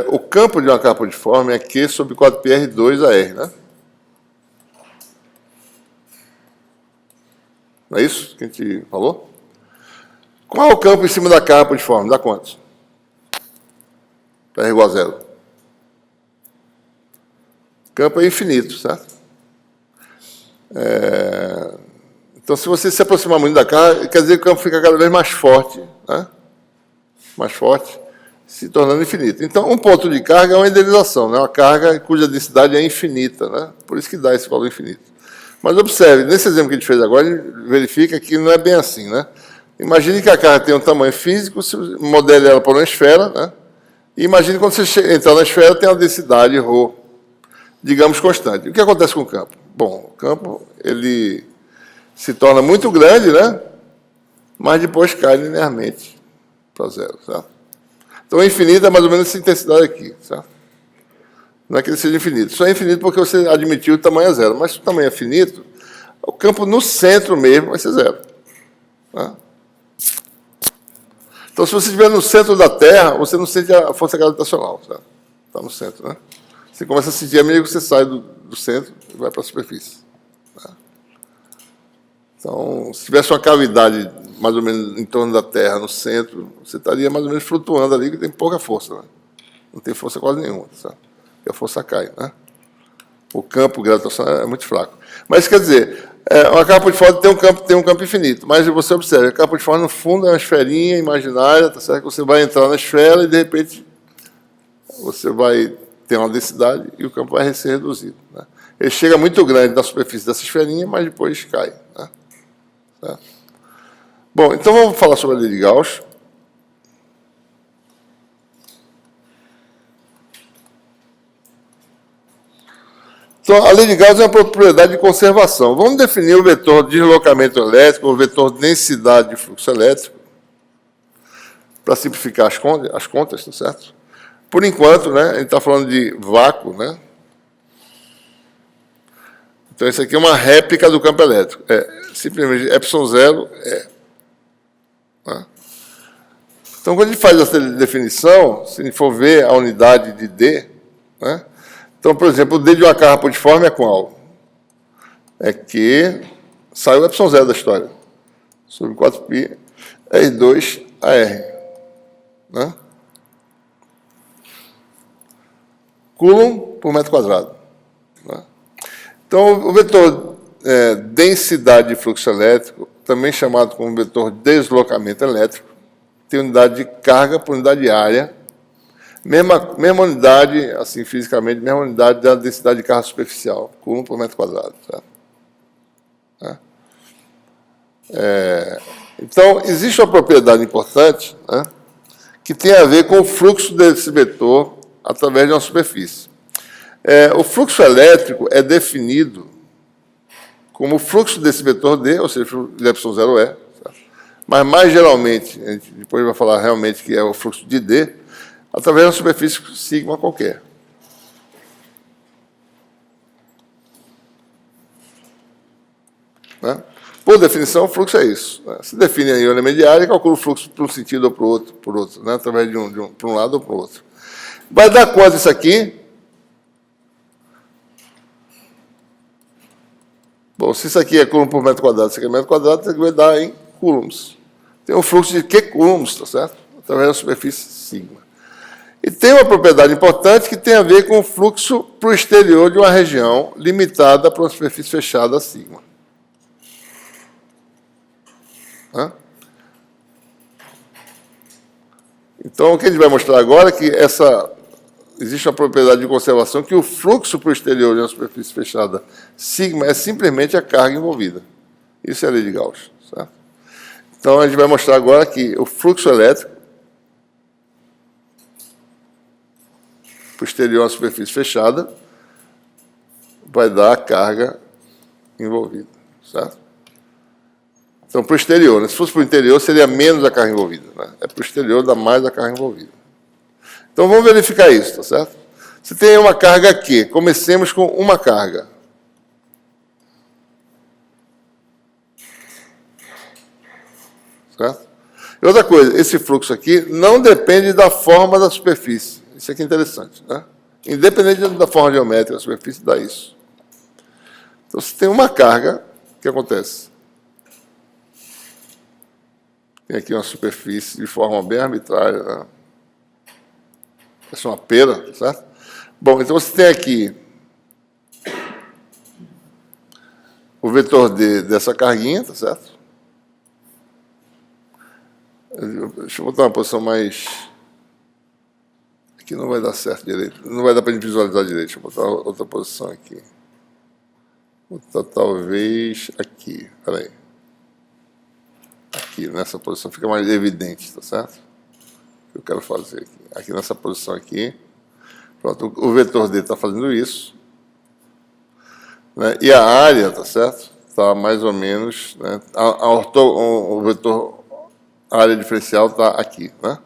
O campo de uma carga pontiforme é Q sobre 4πr2AR, né? Não é isso que a gente falou? Qual é o campo em cima da carga pontiforme? Dá quantos? R igual a 0. O campo é infinito, certo? Então, se você se aproximar muito da carga, quer dizer que o campo fica cada vez mais forte, né? Mais forte, se tornando infinito. Então, um ponto de carga é uma idealização, né? Uma carga cuja densidade é infinita, né? Por isso que dá esse valor infinito. Mas observe, nesse exemplo que a gente fez agora, a gente verifica que não é bem assim, né? Imagine que a carga tem um tamanho físico, se modele ela por uma esfera, né? E imagine quando você entrar na esfera, tem uma densidade ρ, digamos, constante. O que acontece com o campo? Bom, o campo ele se torna muito grande, né? Mas depois cai linearmente para 0, certo? Então, o infinito é mais ou menos essa intensidade aqui, certo? Não é que ele seja infinito. Só é infinito porque você admitiu o tamanho é 0. Mas se o tamanho é finito, o campo no centro mesmo vai ser 0. Tá? Então, se você estiver no centro da Terra, você não sente a força gravitacional. Está no centro, né? Você começa a sentir a medida que você sai do centro e vai para a superfície. Tá? Então, se tivesse uma cavidade mais ou menos em torno da Terra, no centro, você estaria mais ou menos flutuando ali, que tem pouca força. Né? Não tem força quase nenhuma. Sabe? E a força cai. Né? O campo gravitacional é muito fraco. Mas, quer dizer, uma capa pontiforme tem um campo infinito, mas você observa, a capa pontiforme, no fundo, é uma esferinha imaginária, tá certo? Você vai entrar na esfera e, de repente, você vai ter uma densidade e o campo vai ser reduzido. Né? Ele chega muito grande na superfície dessa esferinha, mas depois cai. Né? Certo? Bom, então vamos falar sobre a lei de Gauss. Então, a lei de Gauss é uma propriedade de conservação. Vamos definir o vetor de deslocamento elétrico, o vetor de densidade de fluxo elétrico, para simplificar as contas, tá certo? Por enquanto, né, a gente está falando de vácuo, né? Então, isso aqui é uma réplica do campo elétrico. Simplesmente ε0 é. Né? Então, quando a gente faz essa definição, se a gente for ver a unidade de D, né? Então, por exemplo, o D de uma carga pontiforme é qual? É que saiu o ε0 da história, sobre 4π R2AR. Né? Coulomb por metro quadrado. Né? Então, o vetor densidade de fluxo elétrico, também chamado como vetor deslocamento elétrico, tem unidade de carga por unidade de área, mesma unidade, assim, fisicamente, mesma unidade da densidade de carga superficial, Coulomb por metro quadrado. Tá? Então, existe uma propriedade importante, né, que tem a ver com o fluxo desse vetor através de uma superfície. O fluxo elétrico é definido como o fluxo desse vetor D, ou seja, o de ε0 é, mas mais geralmente, a gente depois vai falar realmente que é o fluxo de D, através de uma superfície sigma qualquer. Né? Por definição, o fluxo é isso. Né? Se define a iônia mediária e calcula o fluxo para um sentido ou para o outro, né? Através para um lado ou para o outro. Vai dar quanto isso aqui? Bom, se isso aqui é Coulomb por metro quadrado, isso aqui é metro quadrado, isso aqui vai dar em coulombs. Tem um fluxo de Q coulombs, tá certo? Através da superfície sigma. E tem uma propriedade importante que tem a ver com o fluxo para o exterior de uma região limitada para uma superfície fechada sigma. Hã? Então, o que a gente vai mostrar agora é que existe uma propriedade de conservação que o fluxo para o exterior de uma superfície fechada sigma é simplesmente a carga envolvida. Isso é a lei de Gauss. Certo? Então, a gente vai mostrar agora que o fluxo elétrico posterior a uma superfície fechada, vai dar a carga envolvida, certo? Então, para o exterior, né? Se fosse para o interior, seria menos a carga envolvida, né? É para o exterior, dá mais a carga envolvida. Então, vamos verificar isso, tá certo? Se tem uma carga aqui, comecemos com uma carga. Certo? E outra coisa, esse fluxo aqui não depende da forma da superfície. Isso aqui é interessante, né? Independente da forma geométrica da superfície, dá isso. Então, se tem uma carga, o que acontece? Tem aqui uma superfície de forma bem arbitrária, né? Essa é uma pera, certo? Bom, então você tem aqui o vetor D dessa carguinha, tá certo? Deixa eu botar uma posição mais... Aqui não vai dar certo direito, não vai dar para a gente visualizar direito. Deixa eu botar outra posição aqui. Vou botar talvez aqui, peraí. Aqui, nessa posição, fica mais evidente, tá certo? O que eu quero fazer aqui. Aqui nessa posição aqui. Pronto, o vetor D está fazendo isso. Né? E a área, tá certo? Está mais ou menos... Né? O vetor... A área diferencial está aqui, né?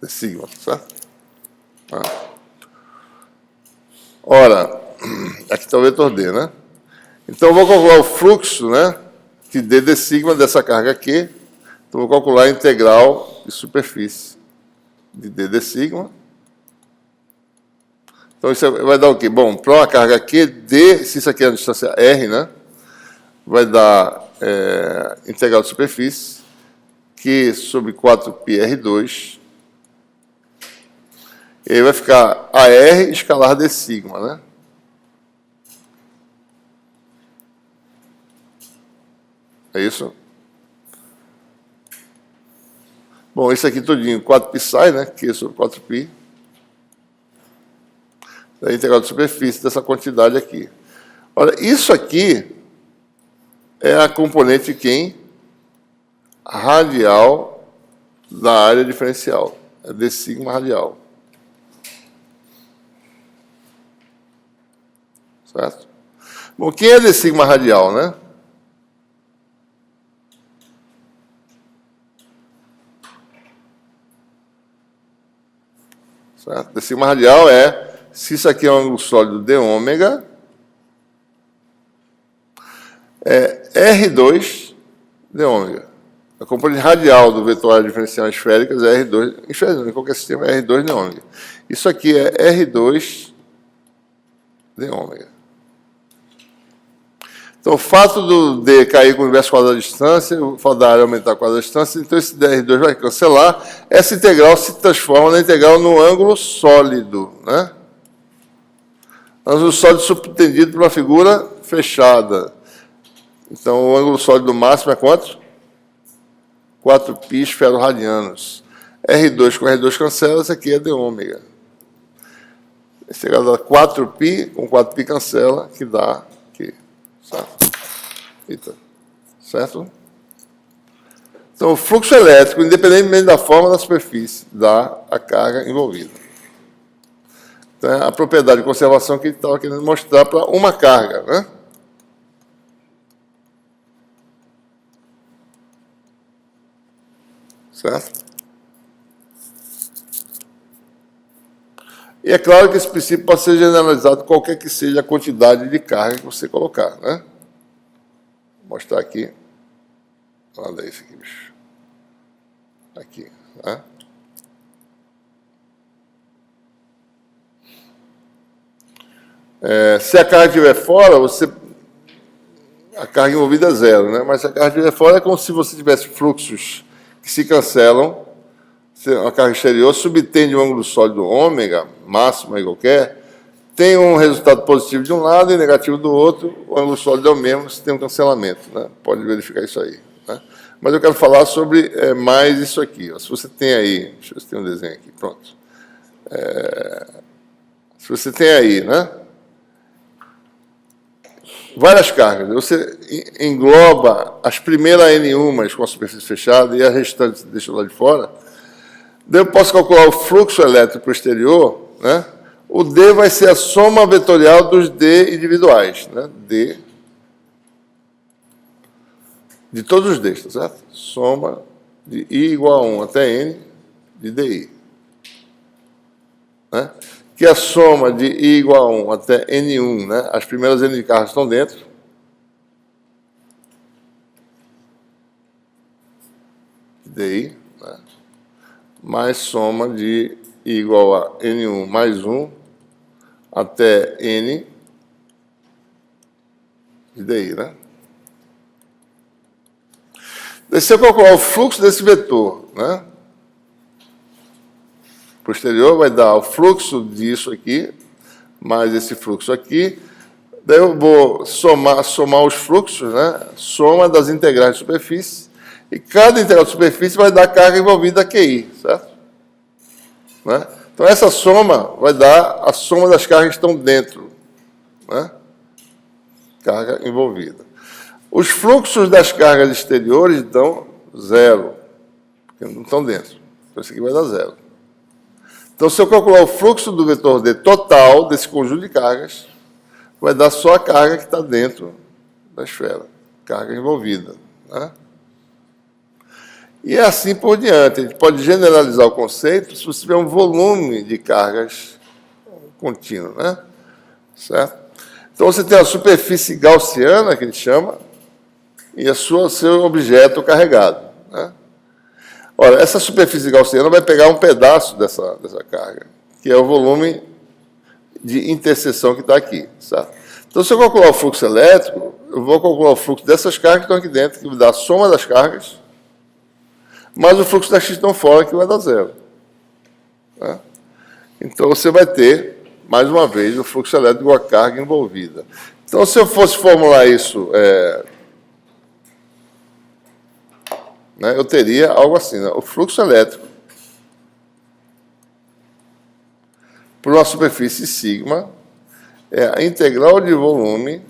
De sigma, certo? Ora, aqui está o vetor D, né? Então, eu vou calcular o fluxo, né? De D de sigma dessa carga aqui. Então, vou calcular a integral de superfície de D de sigma. Então, isso vai dar o quê? Bom, para uma carga aqui, D, se isso aqui é a distância R, né? Vai dar integral de superfície, Q sobre 4πr2. E aí vai ficar AR escalar D sigma, né? É isso? Bom, isso aqui tudinho, 4π sai, né? Q sobre 4π. É a integral de superfície dessa quantidade aqui. Olha, isso aqui é a componente quem? Radial da área diferencial. É D sigma radial. Certo? Bom, quem é D sigma radial, né? Certo? D sigma radial é, se isso aqui é um ângulo sólido d ômega, é R2 de ômega. A componente radial do vetor área diferencial esféricas é R2, em qualquer sistema é R2 de ômega. Isso aqui é R2 de ômega. Então, o fato do D cair com o inverso quadrado da distância, o fato da área aumentar com o quadrado da distância, então esse R2 vai cancelar. Essa integral se transforma na integral no ângulo sólido, né? Ângulo sólido subtendido por uma figura fechada. Então, o ângulo sólido máximo é quanto? 4π esferoradianos. R2 com R2 cancela, isso aqui é d ômega. Esse dá 4π, com 4π cancela, que dá aqui. Certo? Eita. Certo? Então, o fluxo elétrico, independentemente da forma da superfície, dá a carga envolvida. Então, é a propriedade de conservação que ele estava querendo mostrar para uma carga, né? Certo? E é claro que esse princípio pode ser generalizado qualquer que seja a quantidade de carga que você colocar, né? Vou mostrar aqui. Olha isso aqui, bicho. Aqui, né? Se a carga estiver fora, a carga envolvida é zero, né? Mas se a carga estiver fora, é como se você tivesse fluxos que se cancelam, a carga exterior subtende um ângulo sólido ômega, máximo igual qualquer, tem um resultado positivo de um lado e negativo do outro, o ângulo sólido é o mesmo se tem um cancelamento, né? Pode verificar isso aí, né? Mas eu quero falar sobre mais isso aqui. Ó. Se você tem aí, deixa eu ver se tem um desenho aqui, pronto. Se você tem aí, né? Várias cargas. Você engloba as primeiras N1 com a superfície fechada e as restantes deixa lá de fora. Daí eu posso calcular o fluxo elétrico para o exterior, né? O D vai ser a soma vetorial dos D individuais, né? D de todos os Ds, tá certo? Soma de I igual a 1 até N de DI. Né? Que a soma de I igual a 1 até N1, né? As primeiras N de cargas estão dentro. DI, né? Mais soma de I igual a N1 mais 1 até N de DI, né? Daí, se eu calcular o fluxo desse vetor, né? Posterior vai dar o fluxo disso aqui, mais esse fluxo aqui. Daí eu vou somar os fluxos, né? Soma das integrais de superfície. E cada integral de superfície vai dar a carga envolvida QI, certo? Né? Então, essa soma vai dar a soma das cargas que estão dentro, né? Carga envolvida. Os fluxos das cargas exteriores dão zero, porque não estão dentro. Então, isso aqui vai dar zero. Então, se eu calcular o fluxo do vetor D total desse conjunto de cargas, vai dar só a carga que está dentro da esfera, carga envolvida, né? E é assim por diante. A gente pode generalizar o conceito se você tiver um volume de cargas contínuo, né? Certo? Então, você tem a superfície gaussiana, que a gente chama, e seu objeto carregado, né? Ora, essa superfície gaussiana vai pegar um pedaço dessa carga, que é o volume de interseção que está aqui, certo? Então, se eu calcular o fluxo elétrico, eu vou calcular o fluxo dessas cargas que estão aqui dentro, que vai dar a soma das cargas, mais o fluxo das que estão fora, que vai dar zero. Né? Então, você vai ter, mais uma vez, o fluxo elétrico igual a carga envolvida. Então, se eu fosse formular isso, né, eu teria algo assim, né? O fluxo elétrico por uma superfície sigma é a integral de volume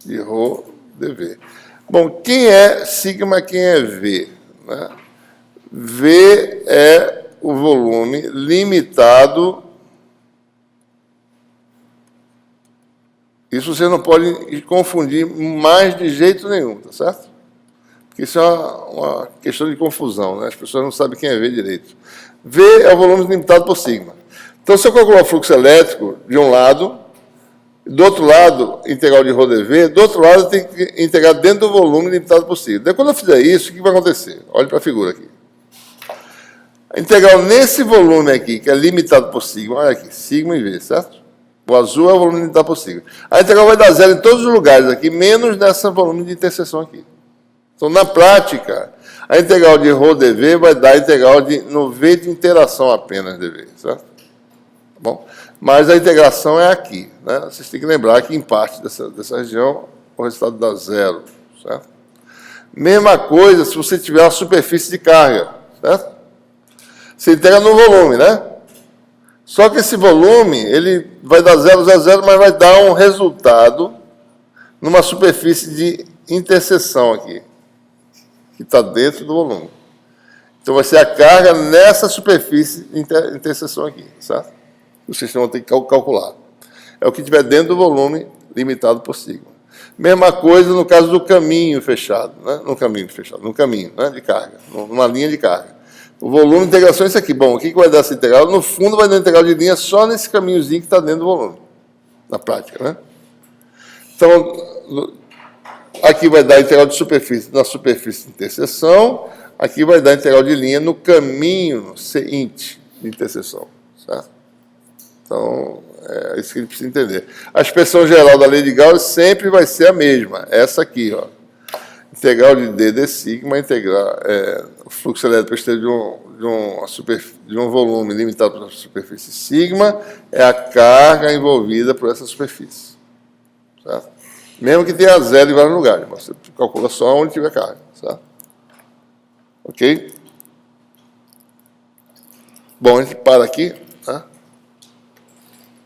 de ρ dV. Bom, quem é sigma, quem é V? Né? V é o volume limitado. Isso você não pode confundir mais de jeito nenhum, tá certo? Porque isso é uma questão de confusão, né? As pessoas não sabem quem é V direito. V é o volume limitado por sigma. Então, se eu calcular o fluxo elétrico de um lado, do outro lado, integral de ρ dV, do outro lado, tem que integrar dentro do volume limitado por sigma. Daí, quando eu fizer isso, o que vai acontecer? Olhe para a figura aqui. A integral nesse volume aqui, que é limitado por sigma, olha aqui, sigma em V, certo? O azul é o volume limitado por sigma. A integral vai dar zero em todos os lugares aqui, menos nesse volume de interseção aqui. Então, na prática, a integral de ρ dV vai dar a integral no V de interação apenas dV, certo? Tá bom? Mas a integração é aqui, né? Vocês têm que lembrar que, em parte dessa região, o resultado dá zero, certo? Mesma coisa se você tiver uma superfície de carga, certo? Você integra no volume, né? Só que esse volume, ele vai dar 0, 0, 0, mas vai dar um resultado numa superfície de interseção aqui, que está dentro do volume. Então, vai ser a carga nessa superfície de interseção aqui, certo? O sistema vai ter que calcular. É o que tiver dentro do volume limitado por sigma. Mesma coisa no caso do caminho fechado, né? No caminho, né, de carga, numa linha de carga. O volume de integração é isso aqui. Bom, o que vai dar essa integral? No fundo, vai dar integral de linha só nesse caminhozinho que está dentro do volume, na prática, né? Então, aqui vai dar a integral de superfície na superfície de interseção, aqui vai dar a integral de linha no caminho seguinte de interseção, certo? Então, é isso que a gente precisa entender. A expressão geral da lei de Gauss sempre vai ser a mesma, essa aqui, ó. Integral de D de sigma, integral, o fluxo elétrico exterior de um volume limitado por uma superfície sigma é a carga envolvida por essa superfície, certo? Mesmo que tenha zero em vários lugares, você calcula só onde tiver carga, certo? Ok? Bom, a gente para aqui, tá?